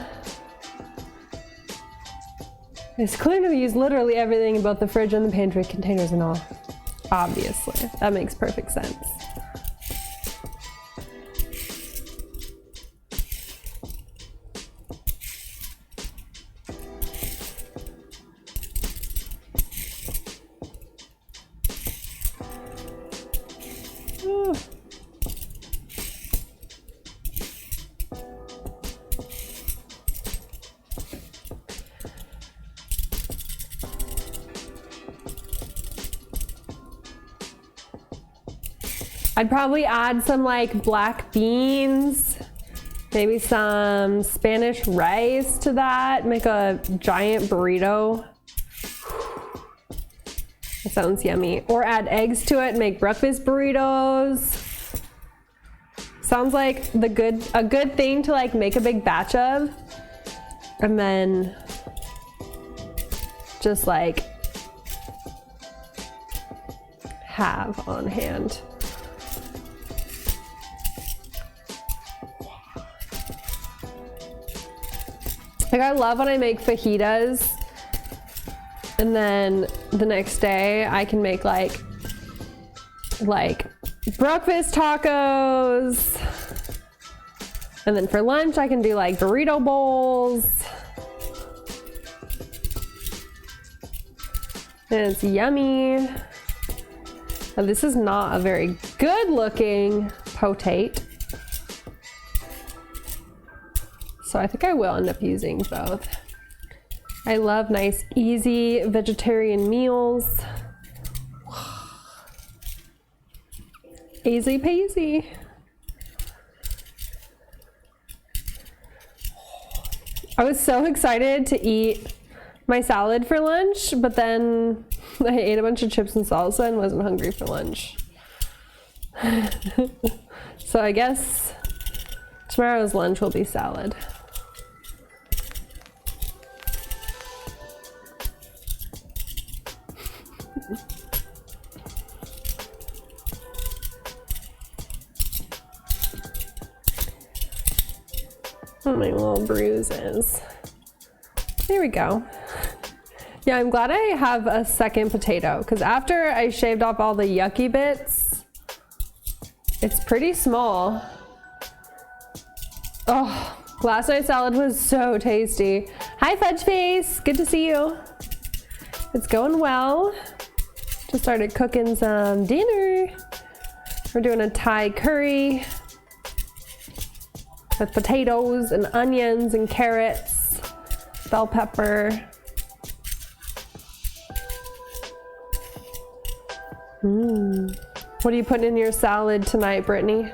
It's clear to use literally everything in both the fridge and the pantry containers and all. Obviously, that makes perfect sense. I'd probably add some like black beans, maybe some Spanish rice to that, make a giant burrito. That sounds yummy. Or add eggs to it, make breakfast burritos. Sounds like a good thing to like make a big batch of, and then just like have on hand. Like I love when I make fajitas and then the next day I can make like breakfast tacos, and then for lunch I can do like burrito bowls, and it's yummy. Now, this is not a very good looking potate, so I think I will end up using both. I love nice easy vegetarian meals. Easy peasy. I was so excited to eat my salad for lunch, but then I ate a bunch of chips and salsa and wasn't hungry for lunch. So I guess tomorrow's lunch will be salad. Oh, my little bruises. There we go. Yeah, I'm glad I have a second potato, because after I shaved off all the yucky bits, it's pretty small. Oh, last night's salad was so tasty. Hi, Fudge Face. Good to see you. It's going well. Just started cooking some dinner. We're doing a Thai curry with potatoes and onions and carrots, bell pepper. What are you putting in your salad tonight, Brittany?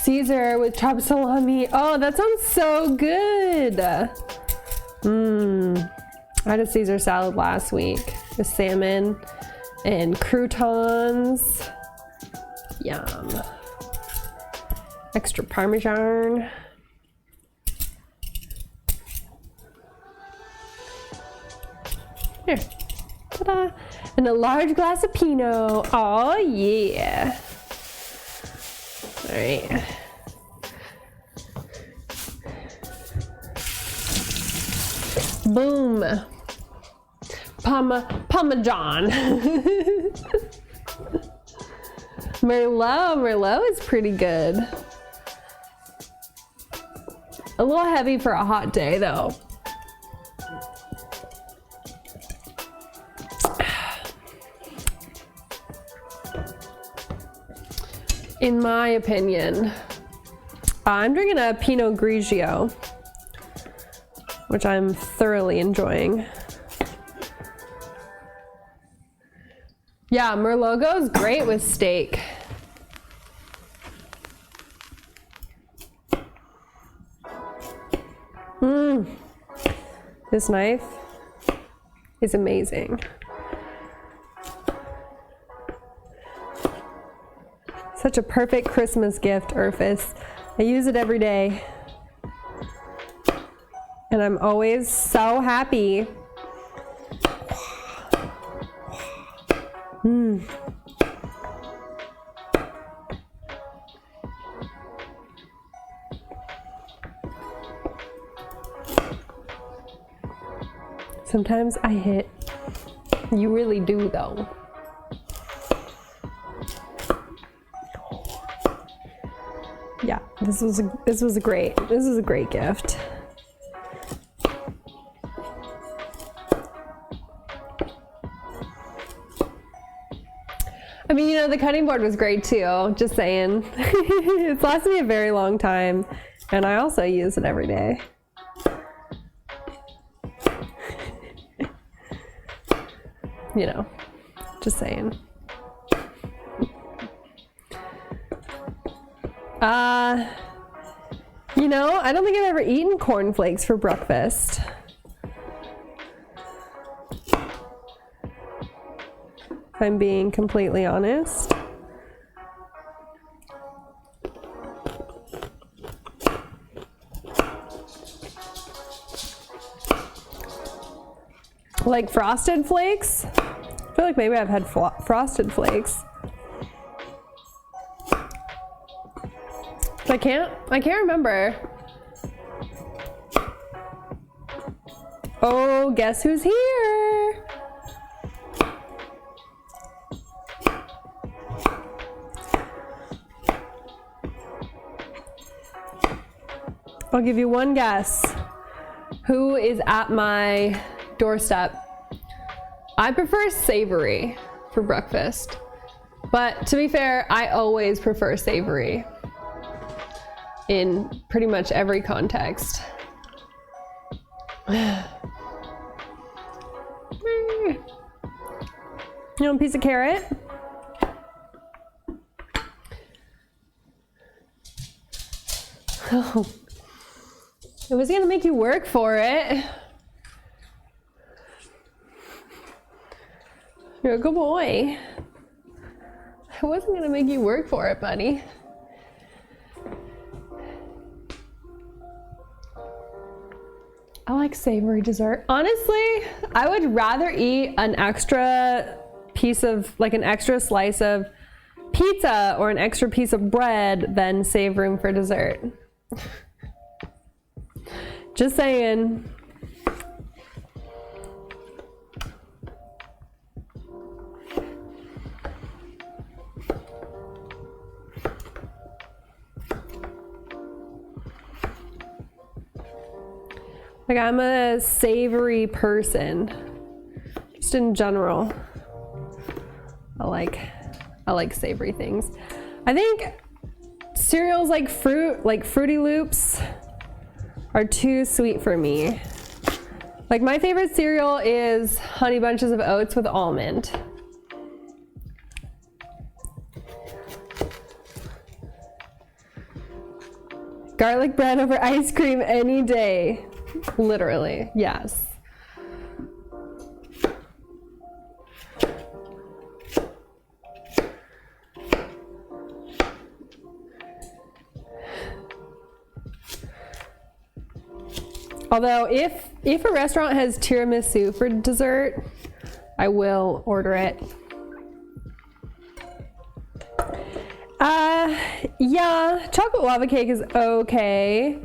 Caesar with chopped salami. Oh, that sounds so good. I had a Caesar salad last week with salmon and croutons. Yum. Extra Parmesan. Here. Ta-da. And a large glass of Pinot. Oh, yeah. All right. Boom. Parmesan. Merlot is pretty good. A little heavy for a hot day though. In my opinion, I'm drinking a Pinot Grigio, which I'm thoroughly enjoying. Yeah, Merlot goes great with steak. This knife is amazing. Such a perfect Christmas gift, Urfus. I use it every day. And I'm always so happy. Sometimes I hit. You really do though. Yeah, this was a great gift. I mean, you know, the cutting board was great too, just saying. It's lasted me a very long time, and I also use it every day. You know, just saying. You know, I don't think I've ever eaten cornflakes for breakfast. If I'm being completely honest. Like Frosted Flakes? I feel like maybe I've had Frosted Flakes. I can't remember. Oh, guess who's here? I'll give you one guess. Who is at my doorstep? I prefer savory for breakfast, but to be fair, I always prefer savory in pretty much every context. You want a piece of carrot? Oh, it was gonna make you work for it. You're a good boy. I wasn't gonna make you work for it, buddy. I like savory dessert. Honestly, I would rather eat an extra piece of, like an extra slice of pizza or an extra piece of bread than save room for dessert. Just saying. Like, I'm a savory person, just in general. I like savory things. I think cereals like Fruity Loops are too sweet for me. Like, my favorite cereal is Honey Bunches of Oats with almond. Garlic bread over ice cream any day. Literally, yes. Although if a restaurant has tiramisu for dessert, I will order it. Yeah, chocolate lava cake is okay.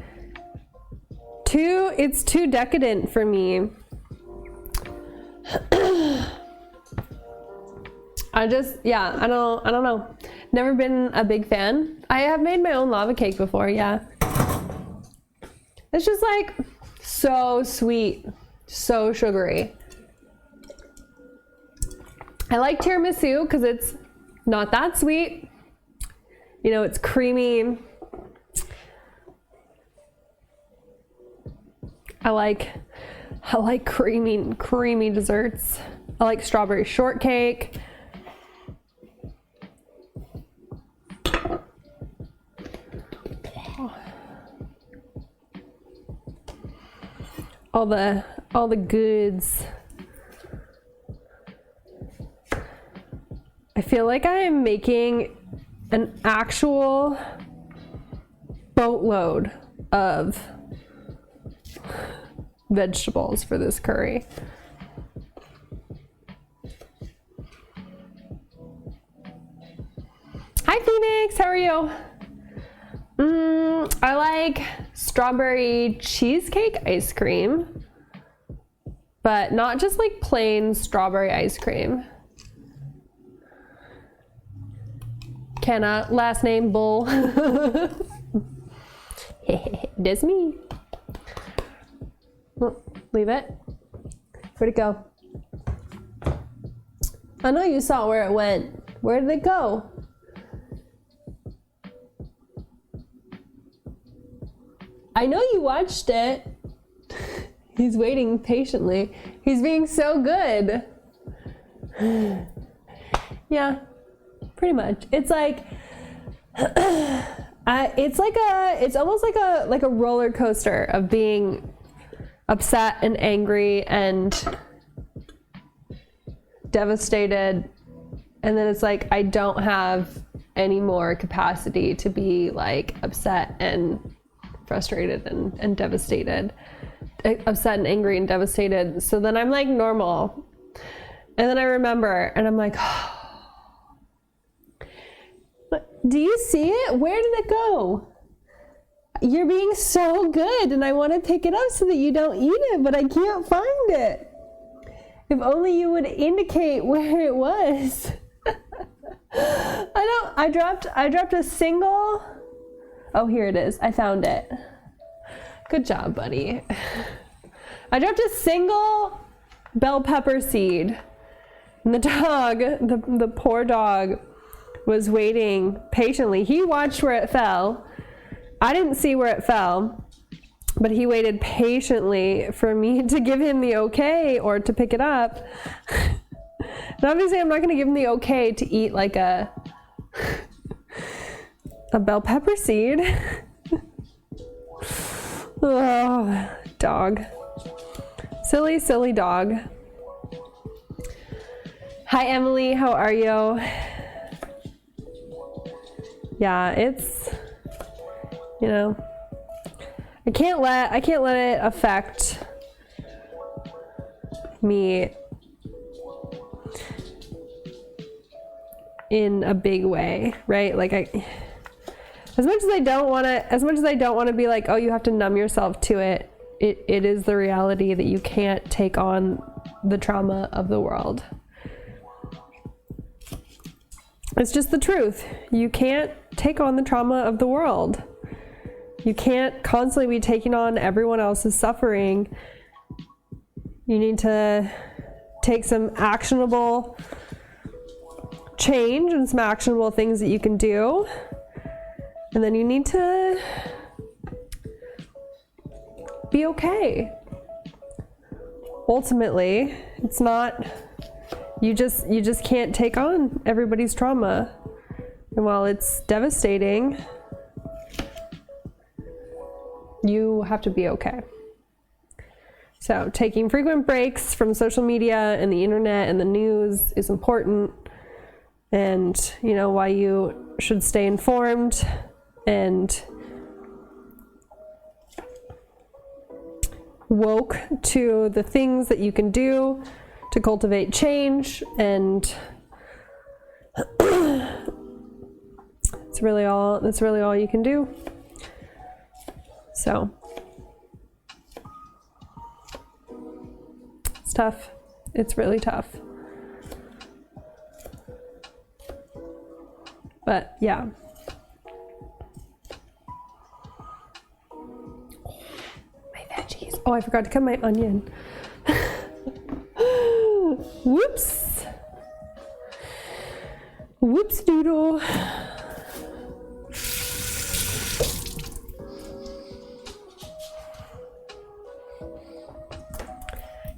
It's too decadent for me. I don't know. Never been a big fan. I have made my own lava cake before, yeah. It's just like so sweet, so sugary. I like tiramisu because it's not that sweet. You know, it's creamy. I like creamy desserts. I like strawberry shortcake. All the goods. I feel like I'm making an actual boatload of vegetables for this curry. Hi Phoenix, how are you? I like strawberry cheesecake ice cream, but not just like plain strawberry ice cream. Kenna, last name Bull. That's me. Oh, leave it. Where'd it go? I know you saw where it went. Where did it go? I know you watched it. He's waiting patiently. He's being so good. Yeah, pretty much. It's like, it's almost like a roller coaster of being upset and angry and devastated, and then it's like I don't have any more capacity to be like upset and frustrated and devastated, upset and angry and devastated. So then I'm like normal, and then I remember and I'm like, do you see it? Where did it go? You're being so good and I want to pick it up so that you don't eat it, but I can't find it. If only you would indicate where it was. I dropped a single. Oh, here it is. I found it. Good job, buddy. I dropped a single bell pepper seed. And the dog, the poor dog, was waiting patiently. He watched where it fell. I didn't see where it fell, but he waited patiently for me to give him the okay or to pick it up. And obviously I'm not going to give him the okay to eat like a bell pepper seed. Oh, dog. Silly, silly dog. Hi, Emily. How are you? Yeah, it's, you know, I can't let it affect me in a big way, right? Like as much as I don't want to be like, oh, you have to numb yourself to it. It is the reality that you can't take on the trauma of the world. It's just the truth. You can't take on the trauma of the world. You can't constantly be taking on everyone else's suffering. You need to take some actionable change and some actionable things that you can do. And then you need to be okay. Ultimately, it's not, you just can't take on everybody's trauma. And while it's devastating, you have to be okay. So taking frequent breaks from social media and the internet and the news is important. And, you know, why you should stay informed and woke to the things that you can do to cultivate change, and that's really all you can do. So it's tough. It's really tough. But yeah. My veggies. Oh, I forgot to cut my onion. Whoops. Whoops doodle.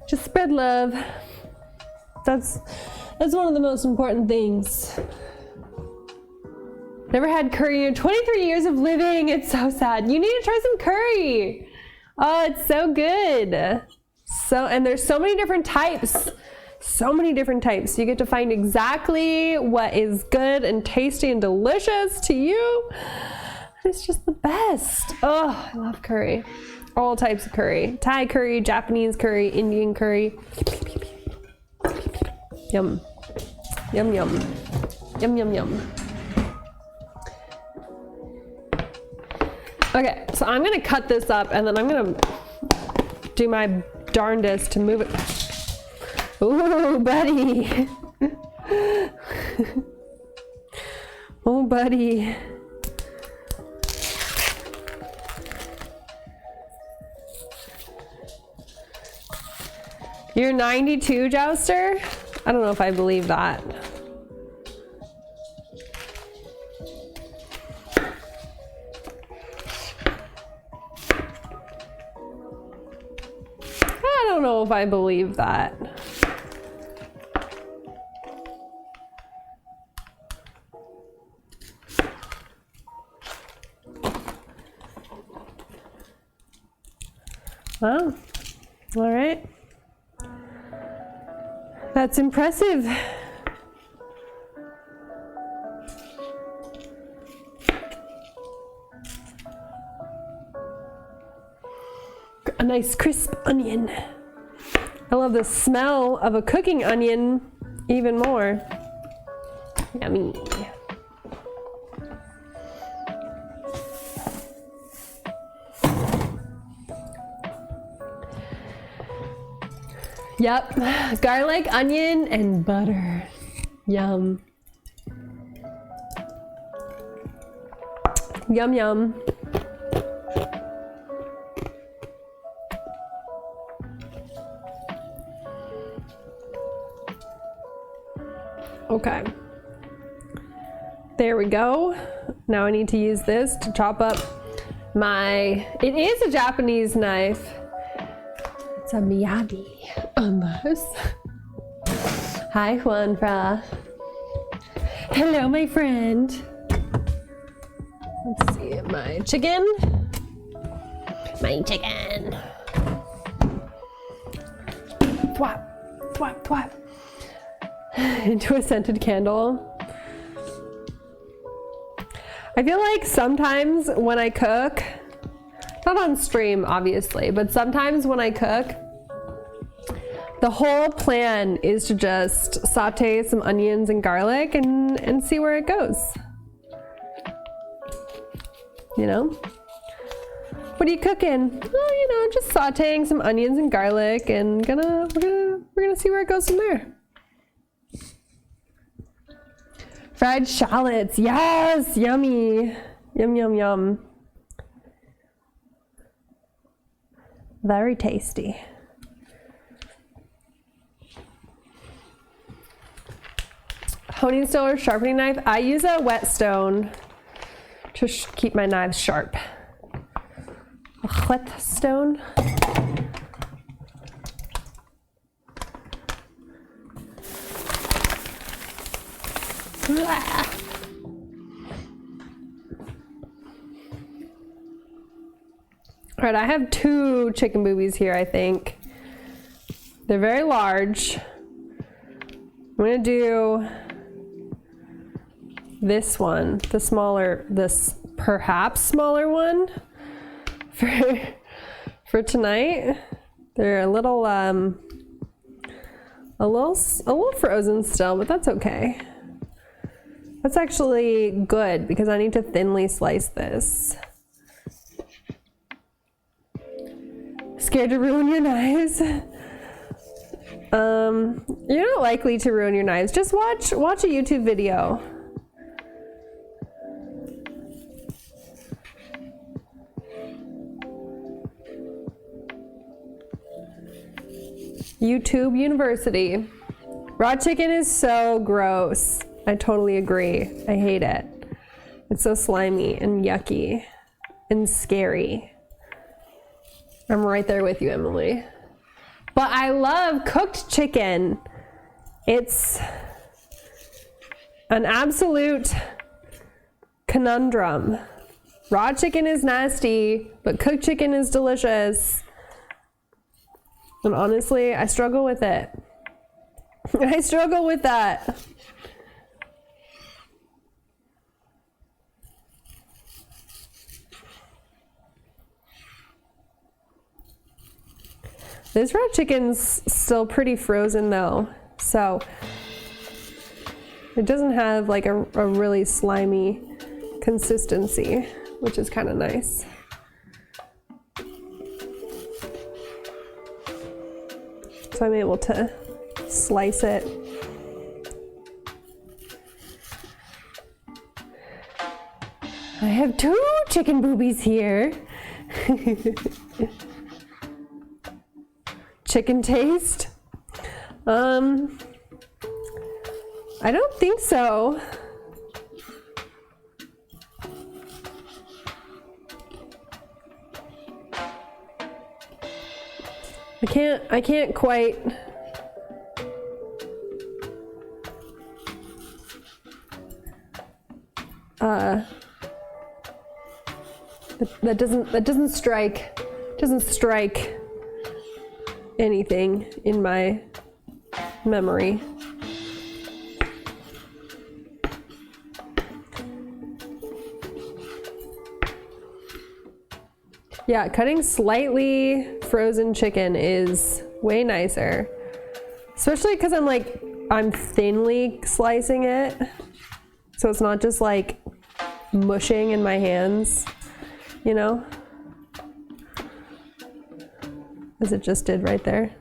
Just spread love. That's one of the most important things. Never had curry in 23 years of living. It's so sad. You need to try some curry. Oh, it's so good. And there's so many different types. So many different types. You get to find exactly what is good and tasty and delicious to you. It's just the best. Oh, I love curry. All types of curry. Thai curry, Japanese curry, Indian curry. Yum. Yum, yum. Yum, yum, yum. Okay, so I'm gonna cut this up and then I'm gonna do my darndest to move it. Ooh, buddy. Oh, buddy. You're 92, Jouster? I don't know if I believe that. don't know if I believe that. Wow. All right. That's impressive. A nice crisp onion. I love the smell of a cooking onion even more. Yummy. Yep, garlic, onion, and butter. Yum. Yum, yum. Okay. There we go. Now I need to use this to chop up it is a Japanese knife. It's a Miyagi on this. Hi, Juanfra. Hello, my friend. Let's see, my chicken. My chicken. Thwap, thwap, thwap. Into a scented candle. I feel like sometimes when I cook, not on stream obviously, but sometimes when I cook, the whole plan is to just saute some onions and garlic and see where it goes. You know? What are you cooking? Well, you know, just sauteing some onions and garlic and we're gonna see where it goes from there. Fried shallots, yes, yummy. Yum, yum, yum. Very tasty. Honing stone or sharpening knife? I use a whetstone to keep my knives sharp. A whetstone. All right, I have 2 chicken boobies here, I think. They're very large. I'm gonna do this one, this perhaps smaller one for tonight. They're a little frozen still, but that's okay. That's actually good because I need to thinly slice this. Scared to ruin your knives? You're not likely to ruin your knives. Just watch a YouTube video. YouTube University. Raw chicken is so gross. I totally agree. I hate it. It's so slimy and yucky and scary. I'm right there with you, Emily. But I love cooked chicken. It's an absolute conundrum. Raw chicken is nasty, but cooked chicken is delicious. And honestly, I struggle with it. I struggle with that. This raw chicken's still pretty frozen though, so it doesn't have like a really slimy consistency, which is kind of nice. So I'm able to slice it. I have 2 chicken boobies here. Chicken taste? I don't think so. I can't quite. That doesn't strike anything in my memory. Yeah, cutting slightly frozen chicken is way nicer, especially because I'm thinly slicing it, so it's not just like mushing in my hands, you know, as it just did right there.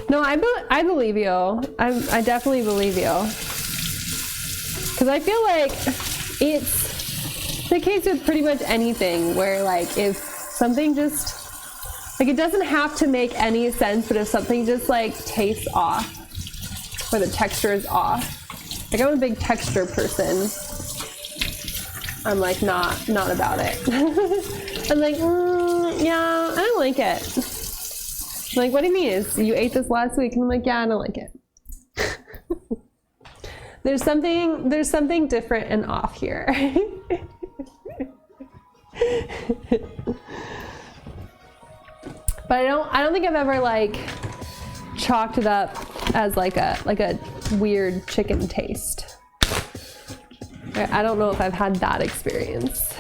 No, I believe you. I definitely believe you, because I feel like it's the case with pretty much anything where, like, if something just, like, it doesn't have to make any sense, but if something just, like, tastes off, or the texture is off, like, I'm a big texture person, I'm, like, not about it. I'm like, yeah, I don't like it. I'm like, what do you mean? You ate this last week? And I'm like, yeah, I don't like it. There's something different and off here. But I don't think I've ever like chalked it up as like a weird chicken taste. I don't know if I've had that experience,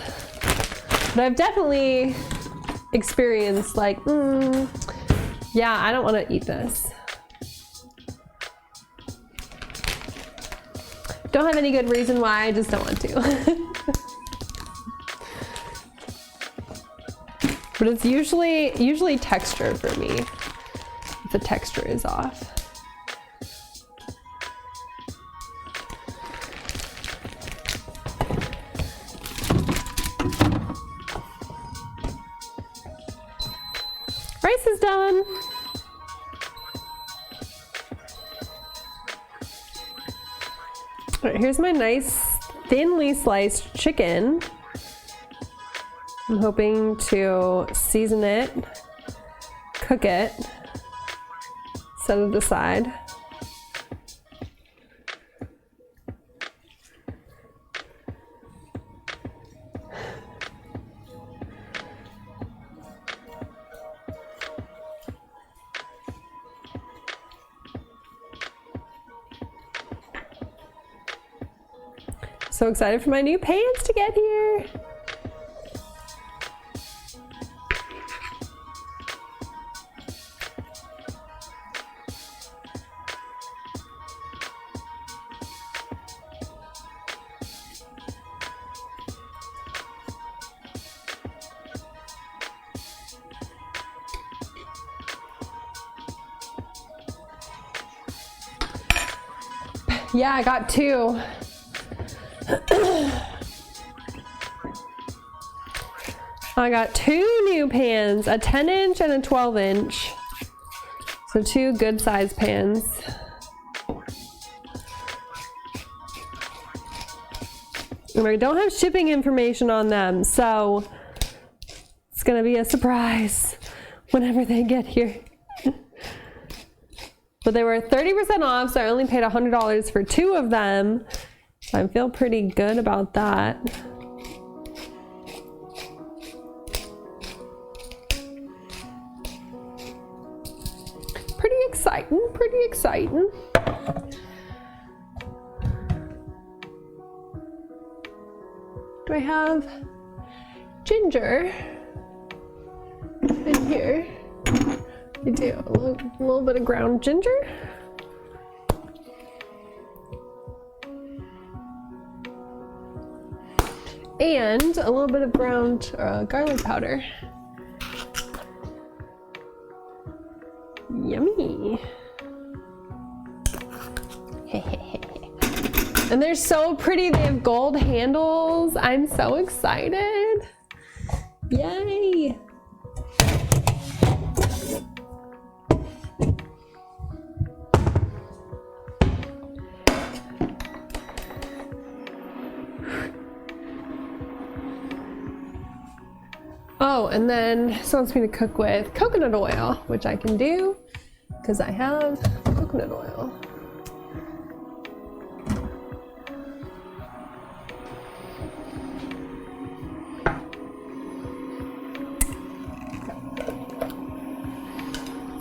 but I've definitely experienced like, yeah, I don't want to eat this. Don't have any good reason why, I just don't want to. But it's usually texture for me, if the texture is off. Rice is done. All right, here's my nice thinly sliced chicken. I'm hoping to season it, cook it, set it aside. So excited for my new pans to get here. Yeah, I got two. I got two new pans, a 10-inch and a 12-inch. So two good size pans. And I don't have shipping information on them, so it's gonna be a surprise whenever they get here. But they were 30% off, so I only paid $100 for two of them. So I feel pretty good about that. Pretty exciting, pretty exciting. Do I have ginger in here? I do, a little bit of ground ginger. And a little bit of ground garlic powder. Yummy. And they're so pretty, they have gold handles. I'm so excited. Yay. Oh, and then this wants me to cook with coconut oil, which I can do because I have coconut oil.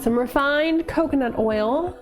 Some refined coconut oil.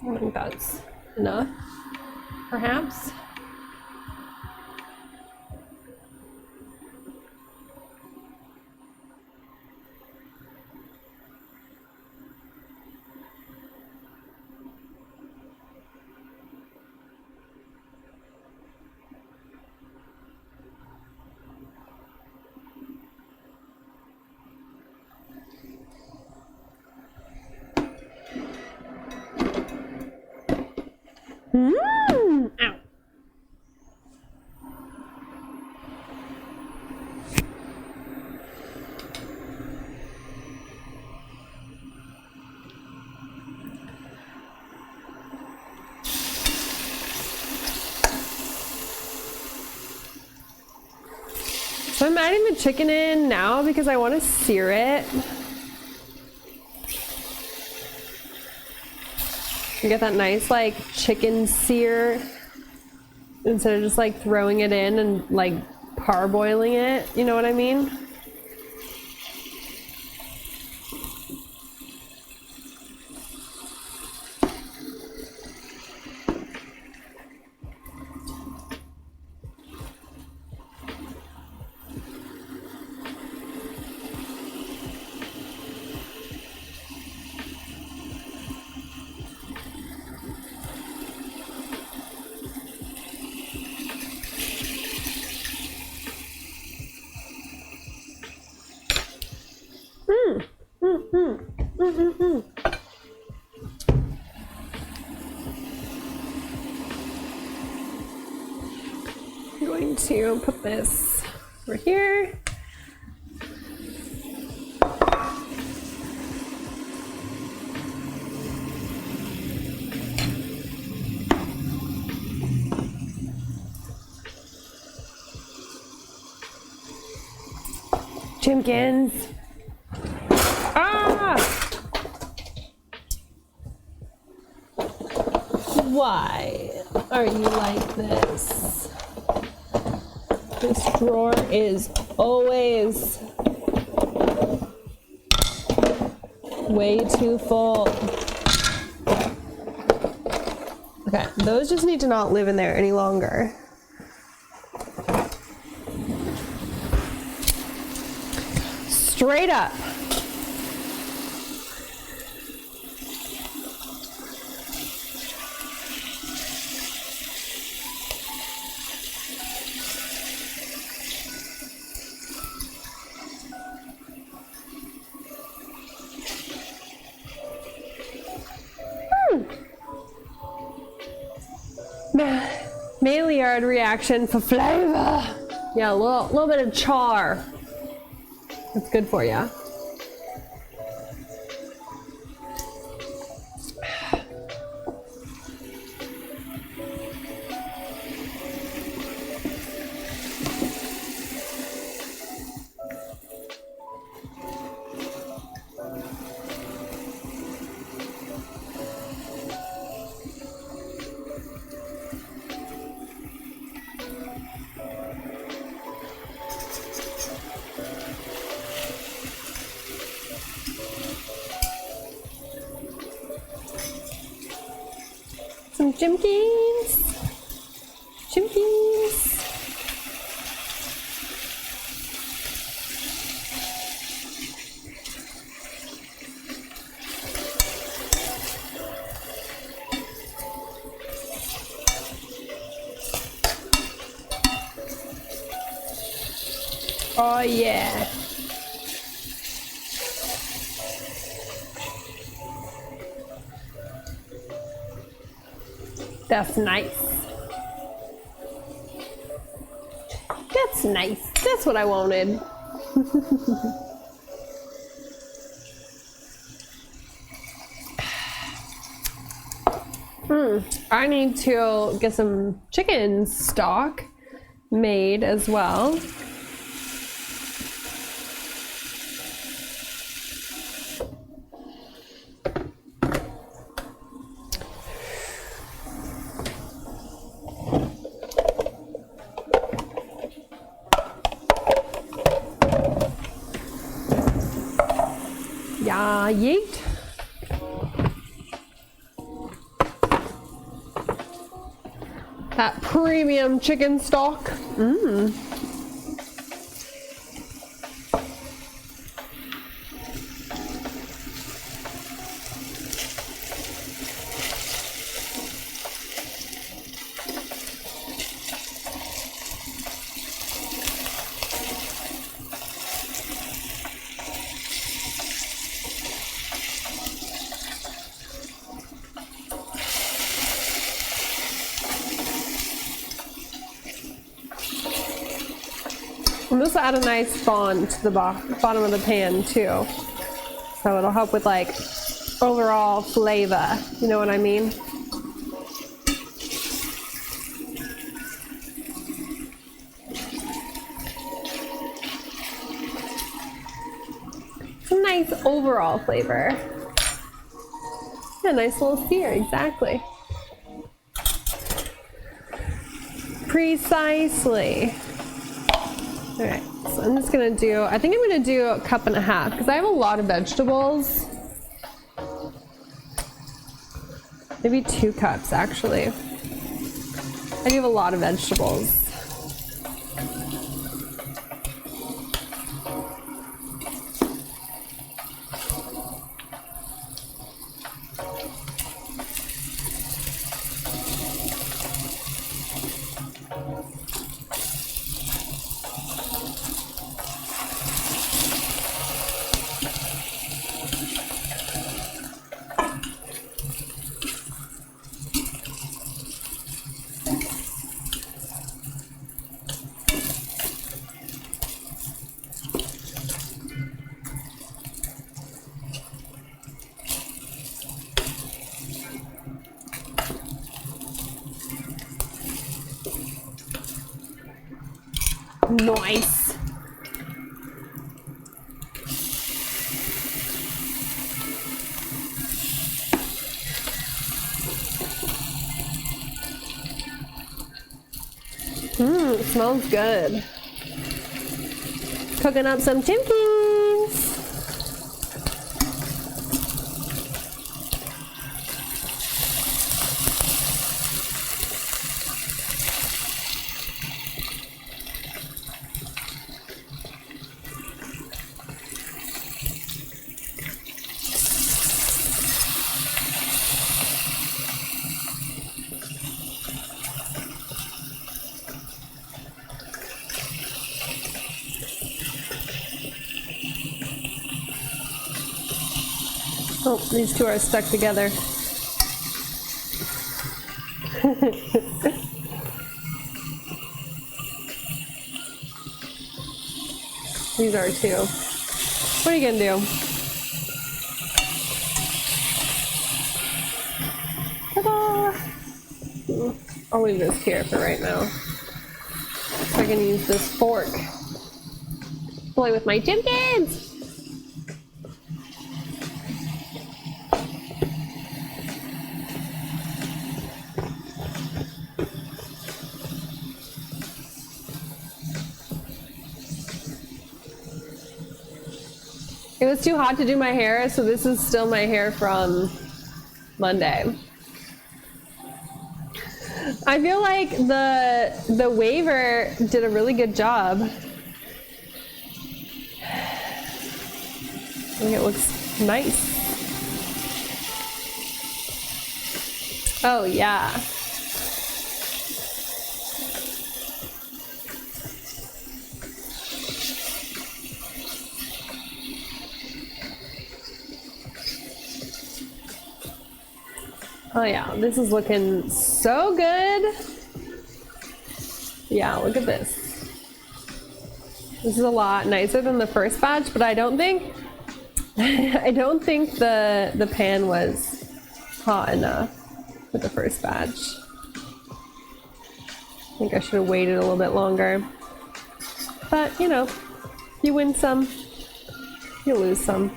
I think that's enough, perhaps. Ow. So I'm adding the chicken in now because I want to sear it. You get that nice like chicken sear instead of just like throwing it in and like parboiling it, you know what I mean? I'm going to put this over here. Chimkins. Ah! Why are you like this? This drawer is always way too full. Okay, those just need to not live in there any longer. Straight up. Maillard reaction for flavor. Yeah, a little bit of char. That's good for you. Some chimkins. Chimkins. Oh yeah. That's nice. That's nice. That's what I wanted. I need to get some chicken stock made as well. Yeah, yeet. That premium chicken stock. And this will add a nice bond to the bottom of the pan too. So it'll help with like overall flavor. You know what I mean? Some nice overall flavor. Yeah, nice little sear, exactly. Precisely. Alright, so I'm just gonna do, I think I'm gonna do a cup and a half because I have a lot of vegetables. Maybe 2 cups actually. I do have a lot of vegetables. Nice. It smells good. Cooking up some chimpkins. Oh, these two are stuck together. These are too. What are you gonna do? Ta-da! I'll leave this here for right now. So I can use this fork. Play with my chimpkins! It was too hot to do my hair, so this is still my hair from Monday. I feel like the waver did a really good job. I think it looks nice. Oh yeah. Oh yeah, this is looking so good. Yeah, look at this. This is a lot nicer than the first batch, but I don't think the pan was hot enough for the first batch. I think I should have waited a little bit longer. But, you know, you win some, you lose some.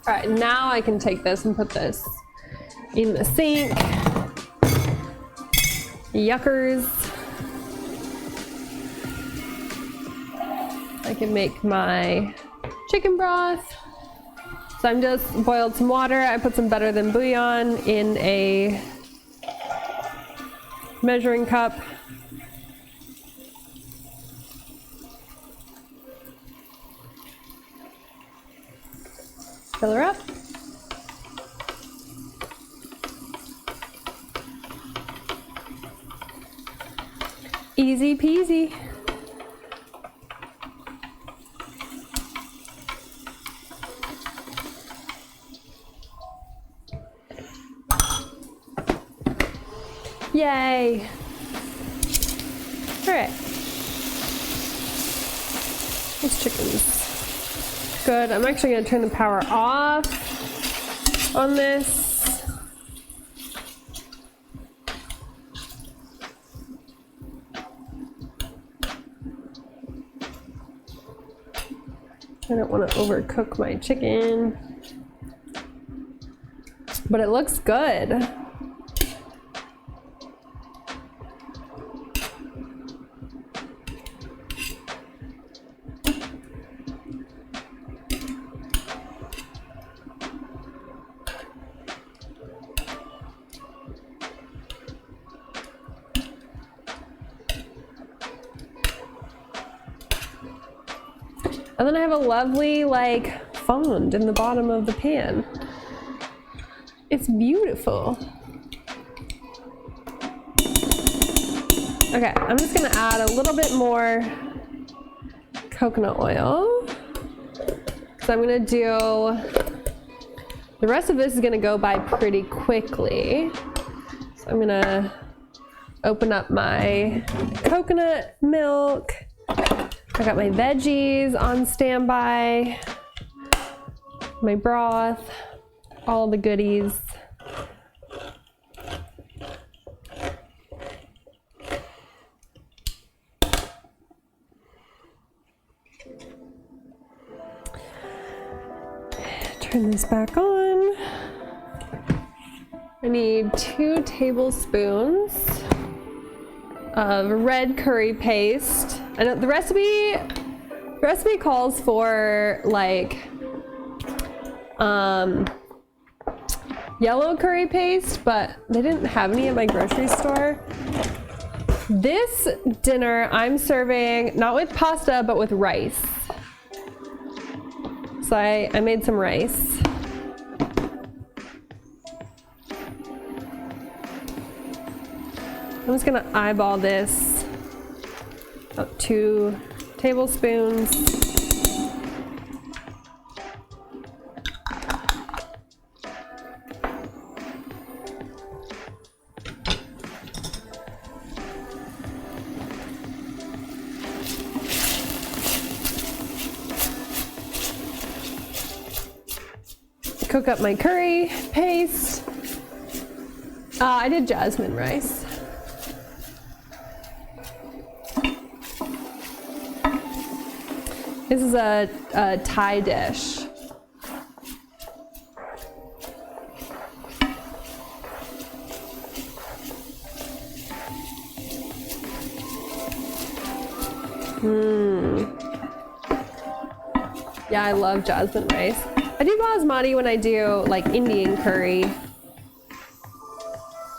All right, now I can take this and put this in the sink. Yuckers. I can make my chicken broth. So I'm just boiled some water. I put some better than bouillon in a measuring cup. Fill her up. Easy peasy. Yay. All right. These chickens. Good. I'm actually going to turn the power off on this. I don't want to overcook my chicken, but it looks good. And then I have a lovely, like, fond in the bottom of the pan. It's beautiful. Okay, I'm just gonna add a little bit more coconut oil. So I'm gonna do, the rest of this is gonna go by pretty quickly. So I'm gonna open up my coconut milk. I got my veggies on standby, my broth, all the goodies. Turn this back on. I need 2 tablespoons of red curry paste. And the recipe calls for like yellow curry paste, but they didn't have any at my grocery store. This dinner I'm serving not with pasta but with rice. So I made some rice. I'm just gonna eyeball this. About 2 tablespoons. Cook up my curry paste. I did jasmine rice. This is a Thai dish. Yeah, I love jasmine rice. I do basmati when I do like Indian curry.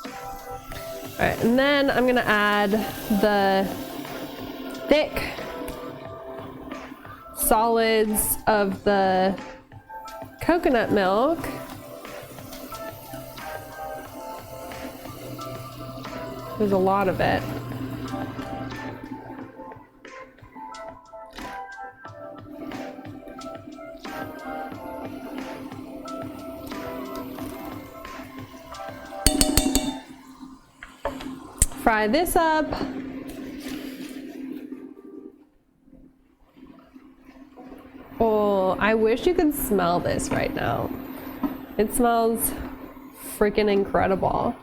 All right, and then I'm gonna add the thick solids of the coconut milk. There's a lot of it. fry this up. Oh, I wish you could smell this right now. It smells freaking incredible.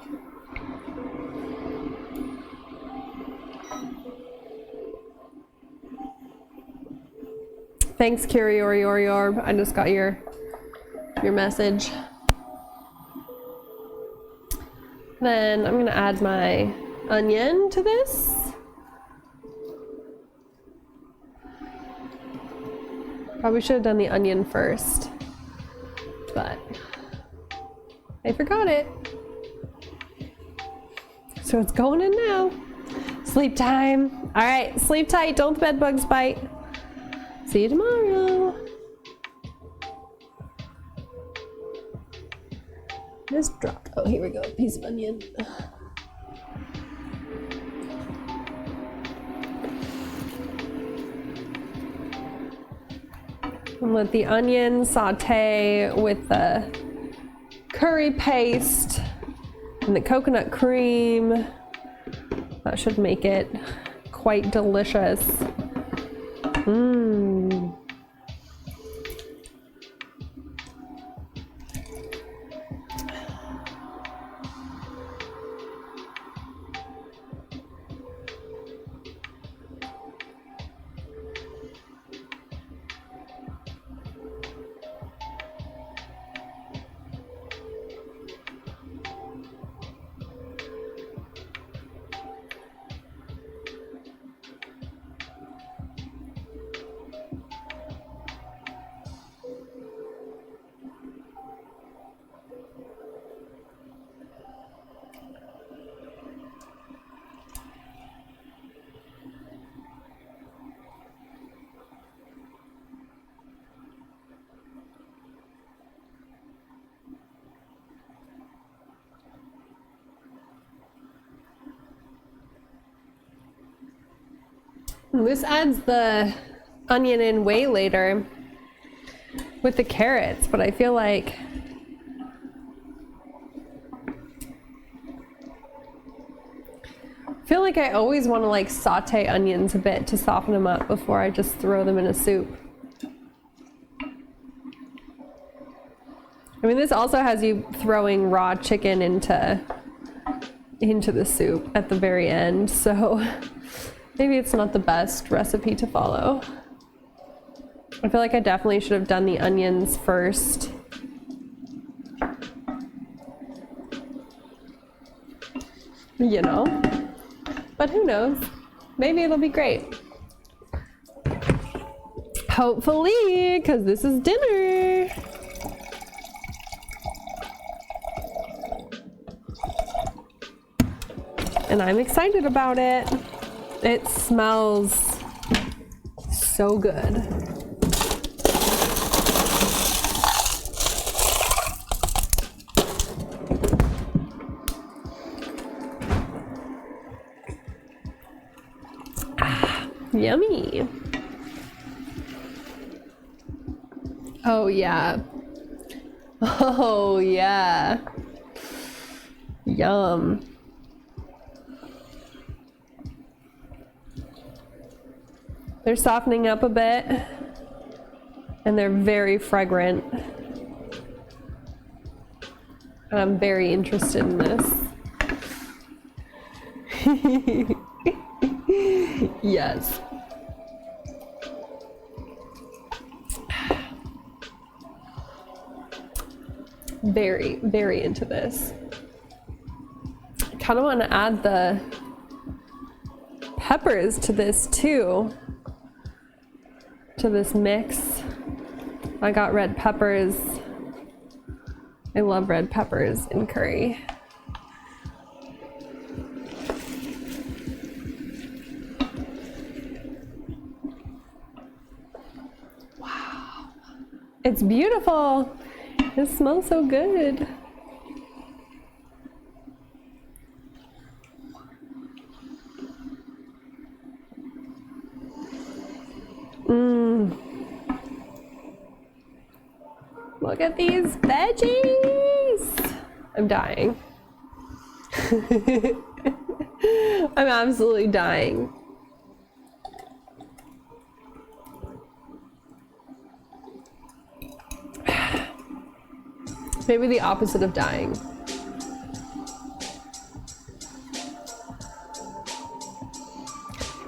Thanks, Orb. I just got your message. Then I'm gonna add my onion to this. Probably should have done the onion first, but I forgot it. So it's going in now. Sleep time. All right, sleep tight. Don't the bed bugs bite. See you tomorrow. Just dropped. Oh, here we go. Piece of onion. And let the onion saute with the curry paste and the coconut cream. That should make it quite delicious. Mmm. This adds the onion in way later with the carrots, but I feel like I always want to like saute onions a bit to soften them up before I just throw them in a soup. I mean, this also has you throwing raw chicken into the soup at the very end, so maybe it's not the best recipe to follow. I feel like I definitely should have done the onions first. You know? But who knows? Maybe it'll be great. Hopefully, because this is dinner. And I'm excited about it. It smells so good. Ah, yummy. Oh yeah. Oh yeah. Yum. They're softening up a bit, and they're very fragrant. And I'm very interested in this. Yes. Very, very into this. I kind of want to add the peppers to this too. To this mix. I got red peppers. I love red peppers in curry. Wow. It's beautiful. It smells so good. Look at these veggies. I'm dying. I'm absolutely dying. Maybe the opposite of dying.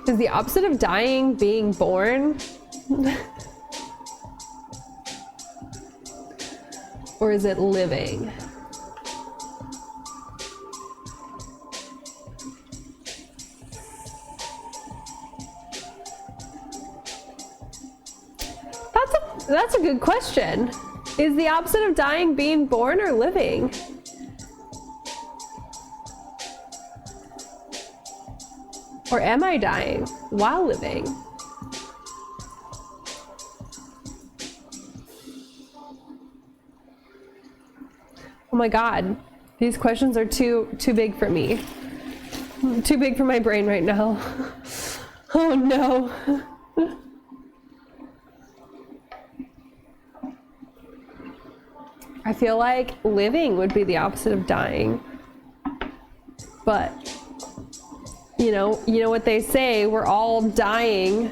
Is the opposite of dying being born? Or is it living? That's a good question. Is the opposite of dying being born or living? Or am I dying while living? Oh my God, these questions are too big for me. Too big for my brain right now. Oh no. I feel like living would be the opposite of dying. But you know what they say, we're all dying.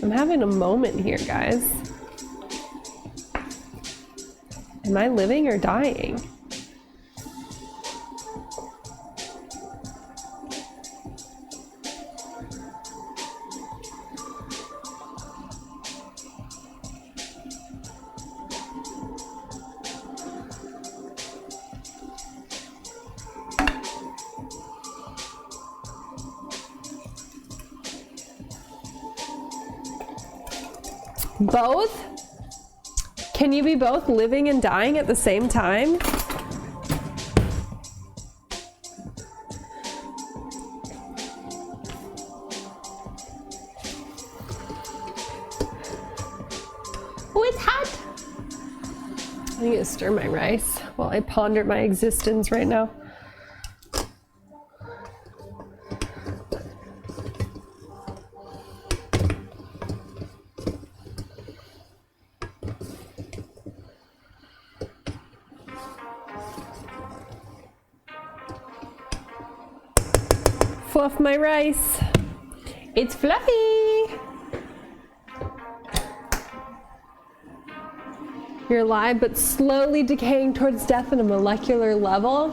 I'm having a moment here, guys. Am I living or dying? Both? Can you be both living and dying at the same time? Oh, it's hot! I need to stir my rice while I ponder my existence right now. Fluff my rice. It's fluffy. You're alive but slowly decaying towards death at a molecular level.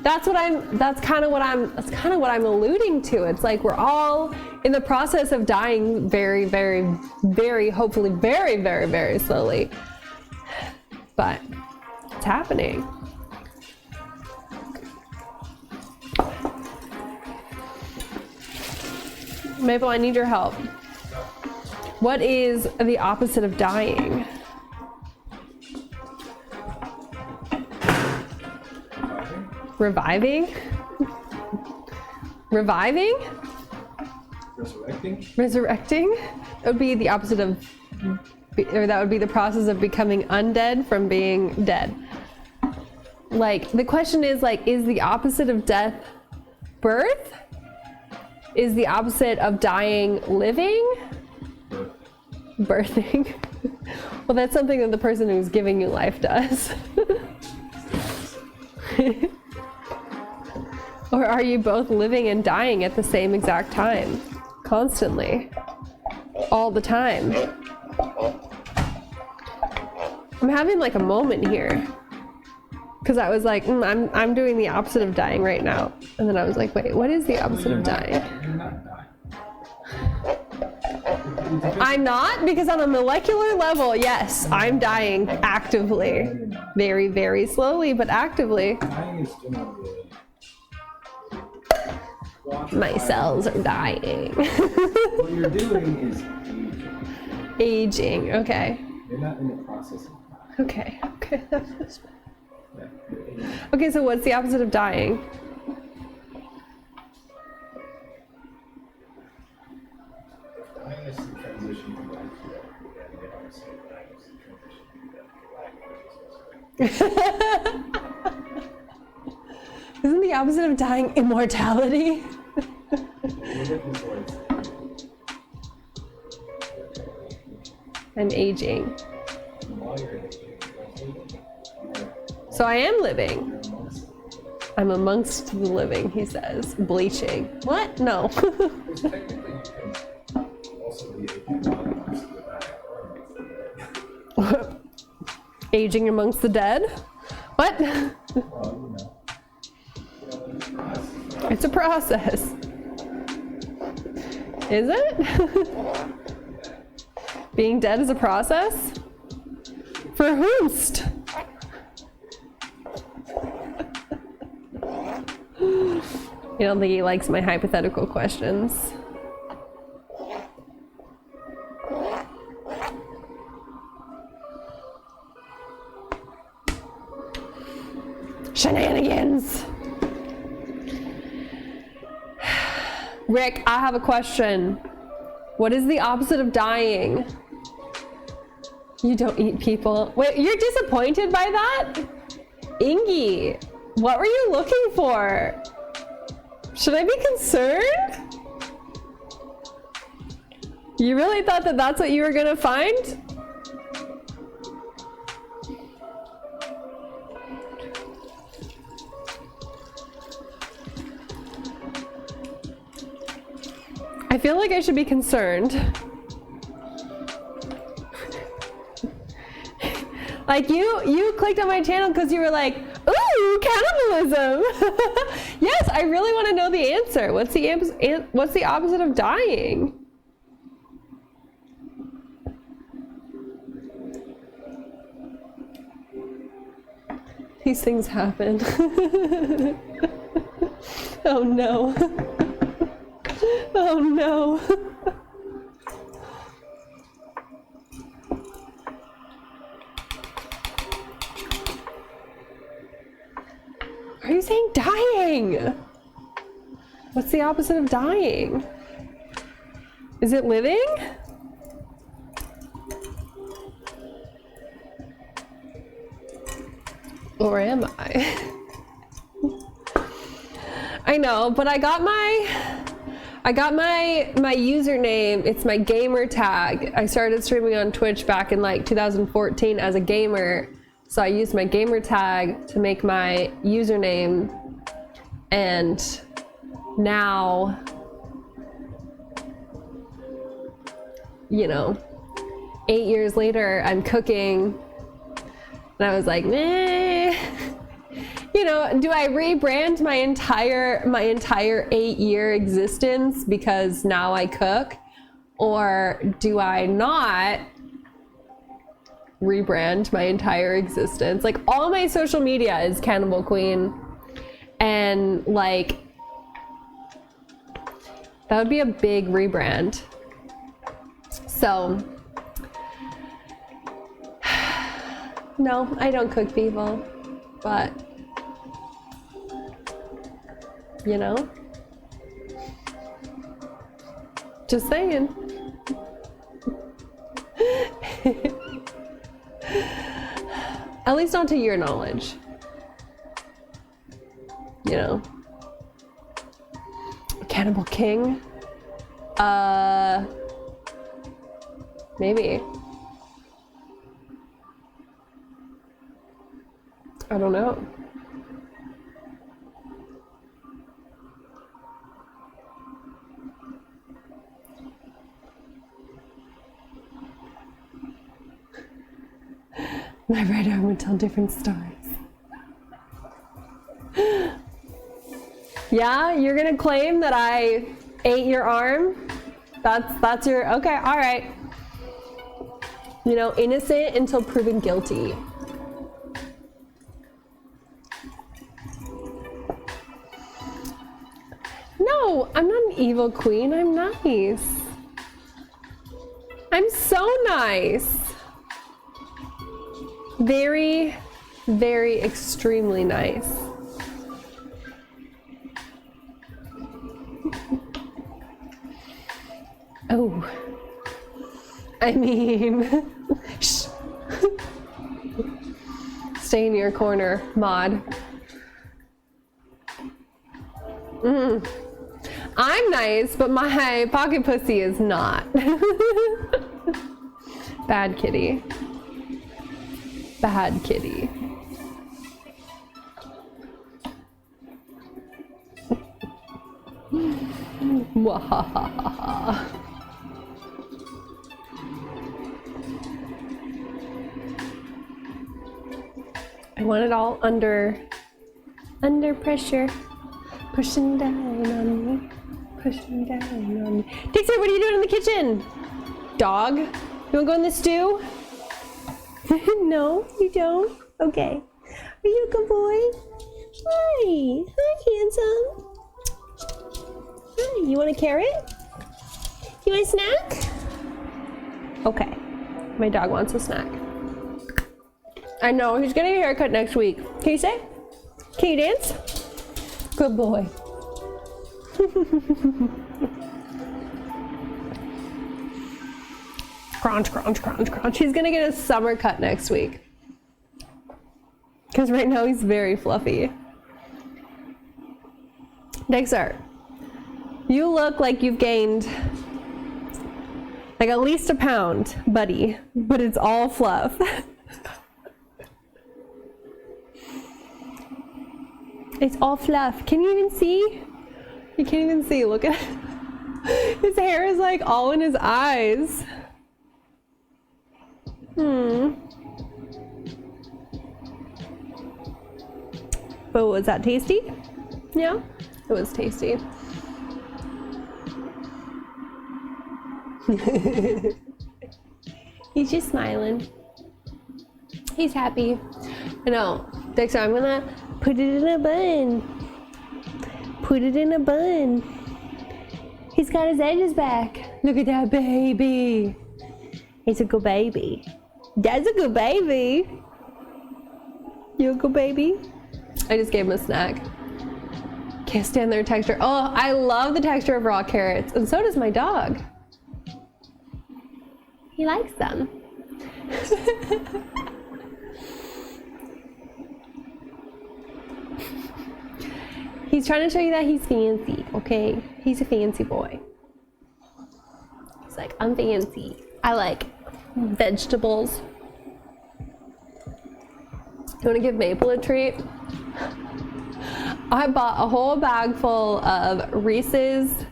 That's kind of what I'm alluding to. It's like we're all in the process of dying very, very, very, hopefully very, very, very slowly. But it's happening. Maple, I need your help. What is the opposite of dying? Reviving? Reviving? Resurrecting? Resurrecting? That would be the opposite of, or that would be the process of becoming undead from being dead. Like, the question is, like, is the opposite of death birth? Is the opposite of dying living? Birthing. Well, that's something that the person who's giving you life does. Or are you both living and dying at the same exact time? Constantly. All the time. I'm having like a moment here. Because I was like, I'm doing the opposite of dying right now. And then I was like, wait, what is the opposite of dying? You're not dying. I'm not, because on a molecular level, yes, I'm dying actively. Very, very slowly, but actively. Dying is generally My cells are dying. what you're doing is aging. Aging, okay. You're not in the process of dying. Okay, okay. Yeah, you're aging. Okay, so what's the opposite of dying? Dying is the transition from life to death. And the opposite of dying is the transition from death to life. Isn't the opposite of dying immortality? I'm aging. So I am living. I'm amongst the living, he says. Bleaching. What? No. Because technically you can also be amongst the back. Aging amongst the dead? What? Well, It's a process. Is it? Being dead is a process? For whomst? You don't think he likes my hypothetical questions? Shenanigans! Rick, I have a question. What is the opposite of dying? You don't eat people. Wait, you're disappointed by that? Ingy, what were you looking for? Should I be concerned? You really thought that that's what you were gonna find? I feel like I should be concerned. Like you clicked on my channel because you were like, ooh, cannibalism. Yes, I really want to know the answer. What's the opposite of dying? These things happen. Oh no. Oh no. Are you saying dying? What's the opposite of dying? Is it living? Or am I? I know, but I got my username. It's my gamer tag. I started streaming on Twitch back in like 2014 as a gamer. So I used my gamer tag to make my username, and now, you know, 8 years later, I'm cooking, and I was like, meh. You know, do I rebrand my entire 8-year existence because now I cook, or do I not rebrand my entire existence? Like, all my social media is Cannibal Queen, and like that would be a big rebrand. So no, I don't cook people, but you know, just saying. At least not to your knowledge. You know. Cannibal King? Maybe. I don't know. My right arm would tell different stories. Yeah, you're gonna claim that I ate your arm? That's your, okay, all right. You know, innocent until proven guilty. No, I'm not an evil queen, I'm nice. I'm so nice. Very, very extremely nice. Oh, I mean, shh. Stay in your corner, mod. I'm nice, but my pocket pussy is not. Bad kitty. bad kitty. Mwahahaha. I want it all under pressure. Pushing down on me. Pushing down on me. Dixie, what are you doing in the kitchen? Dog? You wanna go in the stew? No, you don't? Okay. Are you a good boy? Hi. Hi, handsome. Hi, you want a carrot? You want a snack? Okay. My dog wants a snack. I know, he's getting a haircut next week. Can you say? Can you dance? Good boy. Crunch, crunch, crunch, crunch. He's gonna get a summer cut next week. Because right now he's very fluffy. Dexter, you look like you've gained like at least a pound, buddy, but it's all fluff. It's all fluff. Can you even see? You can't even see. Look at it. His hair is like all in his eyes. But was that tasty? Yeah, it was tasty. He's just smiling. He's happy. I know. Dexter, I'm gonna put it in a bun. Put it in a bun. He's got his edges back. Look at that baby. He's a good baby. Dad's a good baby. You a good baby? I just gave him a snack. Can't stand their texture. Oh, I love the texture of raw carrots, and so does my dog. He likes them. He's trying to show you that he's fancy, okay? He's a fancy boy. He's like, I'm fancy. I like vegetables. You want to give Maple a treat? I bought a whole bag full of Reese's.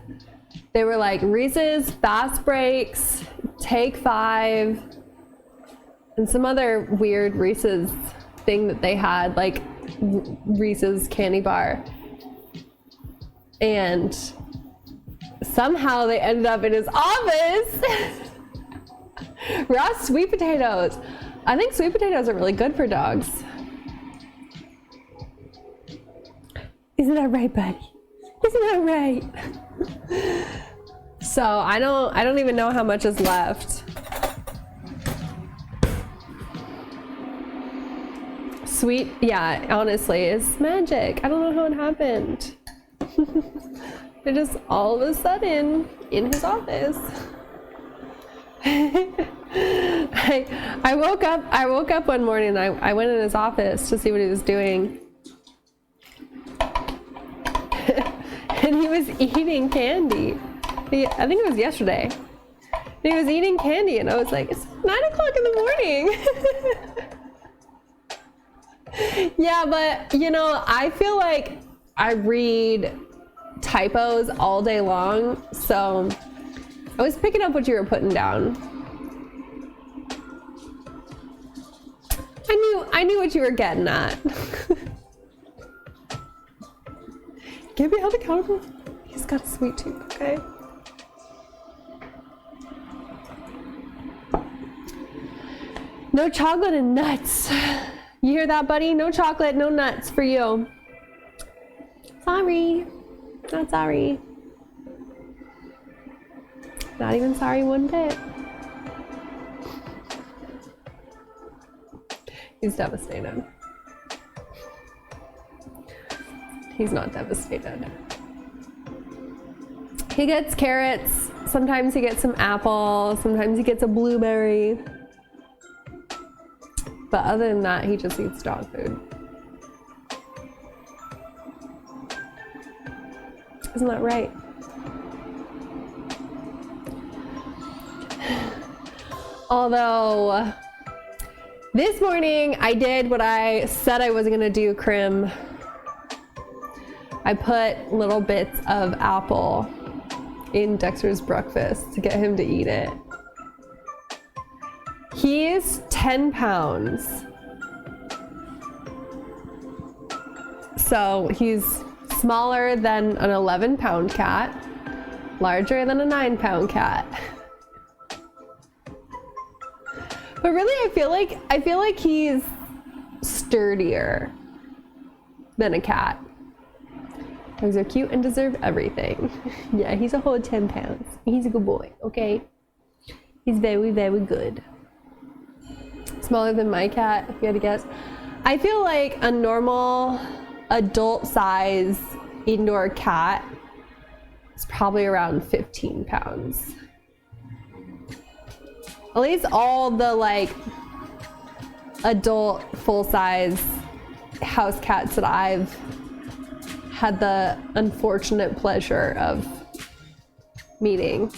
They were like Reese's Fast Breaks, Take 5, and some other weird Reese's thing that they had, like Reese's candy bar. And somehow they ended up in his office. Raw sweet potatoes. I think sweet potatoes are really good for dogs. Isn't that right, buddy? Isn't that right? So I don't even know how much is left. Sweet, yeah, honestly, it's magic. I don't know how it happened. They're just all of a sudden in his office. I woke up one morning and I went in his office to see what he was doing. And he was eating candy. I think it was yesterday. And he was eating candy and I was like, it's 9 o'clock in the morning. Yeah, but you know, I feel like I read typos all day long, so I was picking up what you were putting down. I knew what you were getting at. Get behind the counter. He's got a sweet tooth, okay? No chocolate and nuts. You hear that, buddy? No chocolate, no nuts for you. Sorry. Not sorry. Not even sorry one bit. He's devastated. He's not devastated. He gets carrots. Sometimes he gets some apple. Sometimes he gets a blueberry. But other than that, he just eats dog food. Isn't that right? Although This morning, I did what I said I was gonna do, Crim. I put little bits of apple in Dexter's breakfast to get him to eat it. He's 10 pounds. So he's smaller than an 11-pound cat, larger than a 9-pound cat. But really, I feel like he's sturdier than a cat. Dogs are cute and deserve everything. Yeah, he's a whole 10 pounds. He's a good boy, okay? He's very, very good. Smaller than my cat, if you had to guess. I feel like a normal adult size indoor cat is probably around 15 pounds. At least all the like adult full-size house cats that I've had the unfortunate pleasure of meeting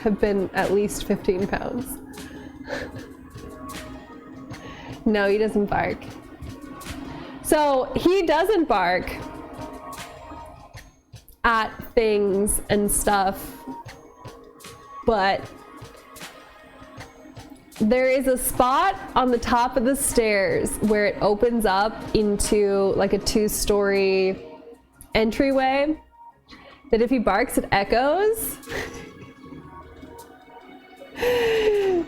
have been at least 15 pounds. No, he doesn't bark. So he doesn't bark at things and stuff, but there is a spot on the top of the stairs where it opens up into like a 2-story entryway that if he barks, it echoes.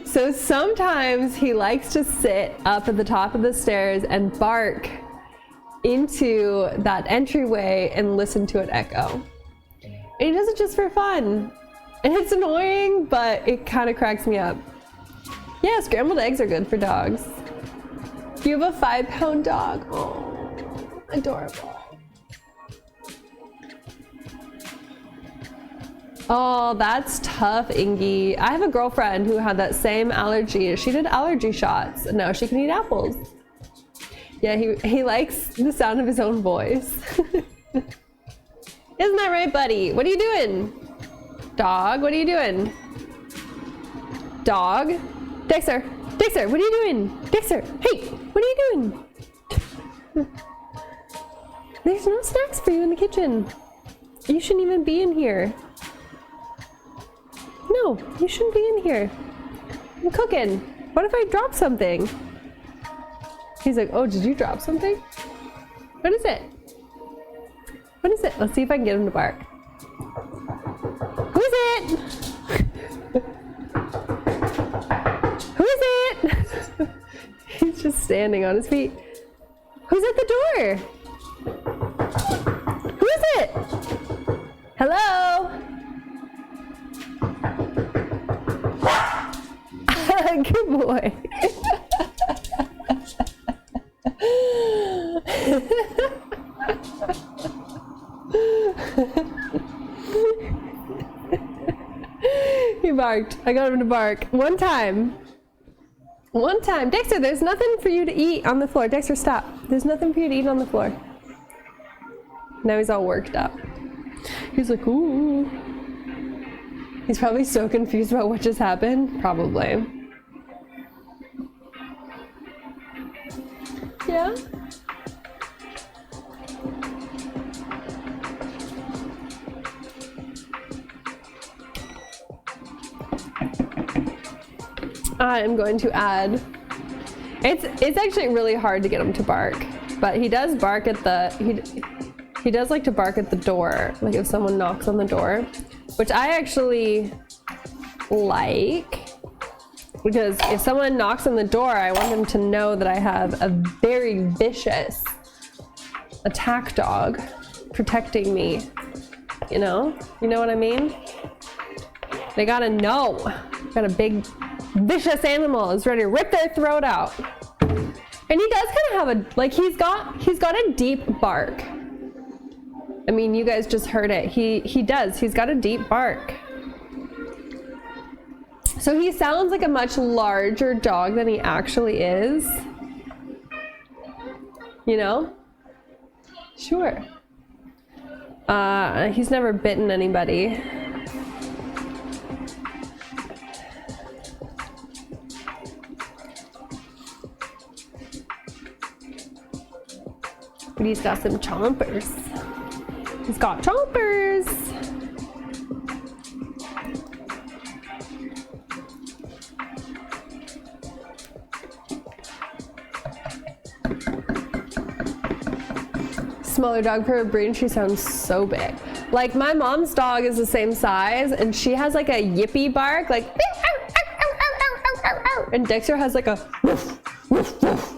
So sometimes he likes to sit up at the top of the stairs and bark into that entryway and listen to it echo. And he does it just for fun. And it's annoying, but it kind of cracks me up. Yeah, scrambled eggs are good for dogs. You have a 5-pound dog. Oh, adorable. Oh, that's tough, Ingy. I have a girlfriend who had that same allergy. She did allergy shots, and now she can eat apples. Yeah, he likes the sound of his own voice. Isn't that right, buddy? What are you doing? Dog, what are you doing? Dog? Dexter, Dexter, what are you doing? Dexter, hey, what are you doing? There's no snacks for you in the kitchen. You shouldn't even be in here. No, you shouldn't be in here. I'm cooking. What if I drop something? He's like, oh, did you drop something? What is it? What is it? Let's see if I can get him to bark. Who is it? Who is it? He's just standing on his feet. Who's at the door? Who is it? Hello? Good boy. He barked. I got him to bark. One time. One time. Dexter, there's nothing for you to eat on the floor. Dexter, stop. There's nothing for you to eat on the floor. Now he's all worked up. He's like, ooh. He's probably so confused about what just happened. Probably. Yeah? I'm going to add, it's actually really hard to get him to bark, but he does bark at the, he does like to bark at the door, like if someone knocks on the door, which I actually like, because if someone knocks on the door, I want them to know that I have a very vicious attack dog protecting me, you know what I mean? They gotta know, got a big vicious animal is ready to rip their throat out. And he does kind of have a, like, he's got a deep bark. I mean, you guys just heard it. He's got a deep bark. So he sounds like a much larger dog than he actually is. You know? Sure. He's never bitten anybody. But he's got some chompers. He's got chompers. Smaller dog for a breed, and she sounds so big. Like my mom's dog is the same size, and she has like a yippy bark, like, and Dexter has like a woof, woof, woof.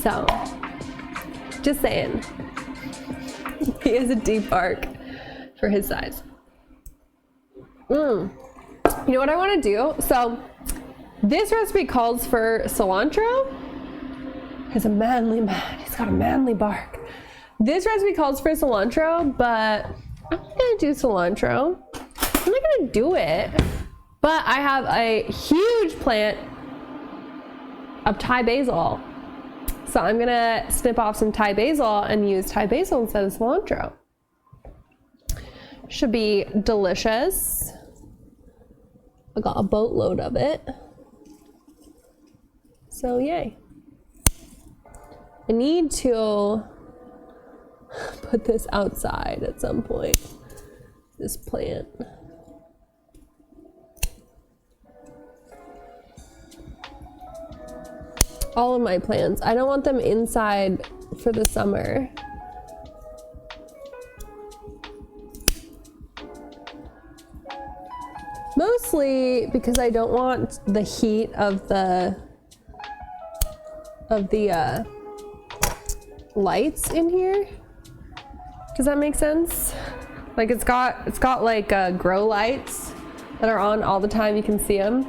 So, just saying, he has a deep bark for his size. You know what I want to do? So, this recipe calls for cilantro. He's a manly man. He's got a manly bark. This recipe calls for cilantro, but I'm not gonna do cilantro. I'm not gonna do it. But I have a huge plant of Thai basil. So I'm gonna snip off some Thai basil and use Thai basil instead of cilantro. Should be delicious. I got a boatload of it. So yay. I need to put this outside at some point, this plant. All of my plants. I don't want them inside for the summer. Mostly because I don't want the heat of the lights in here. Does that make sense? Like it's got like grow lights that are on all the time. You can see them.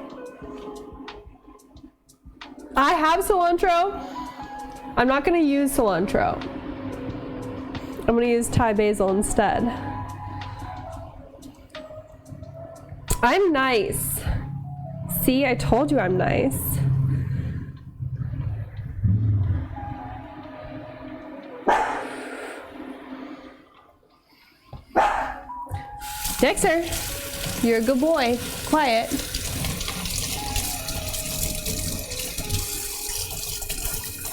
I have cilantro. I'm not gonna use cilantro. I'm gonna use Thai basil instead. I'm nice. See, I told you I'm nice. Dexter, you're a good boy. Quiet.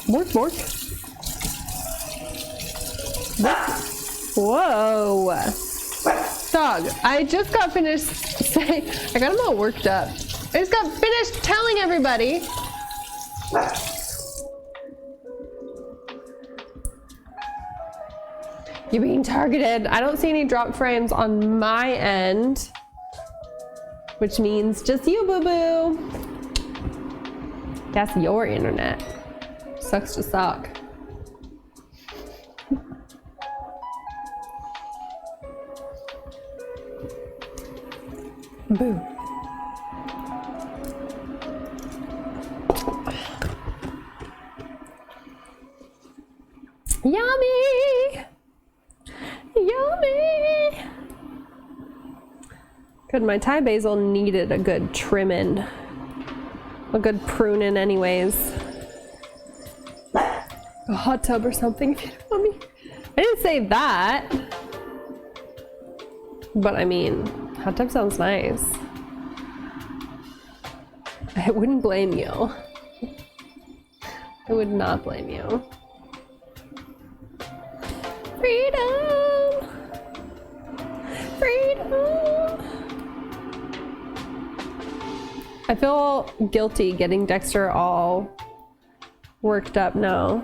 Bork, bork. Whoa. Dog, I just got finished saying, I got him all worked up. I just got finished telling everybody. You're being targeted. I don't see any drop frames on my end, which means just you, boo-boo. That's your internet. Sucks to suck. Boo. Yummy! Yummy! Good, my Thai basil needed a good trimming. A good pruning anyways. A hot tub or something if you don't want me. I didn't say that. But I mean, hot tub sounds nice. I wouldn't blame you. I would not blame you. Freedom! Freedom! I feel guilty getting Dexter all worked up now.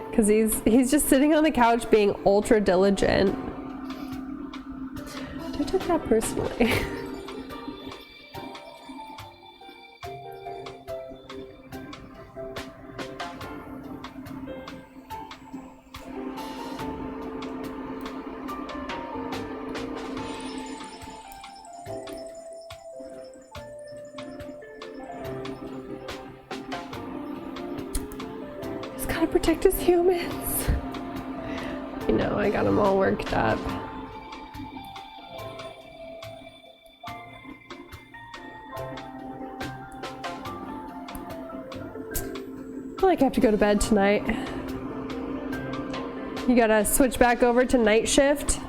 Because he's just sitting on the couch being ultra diligent. I took that personally. He's gotta protect his humans. You know, I got him all worked up. I have to go to bed tonight. You gotta switch back over to night shift.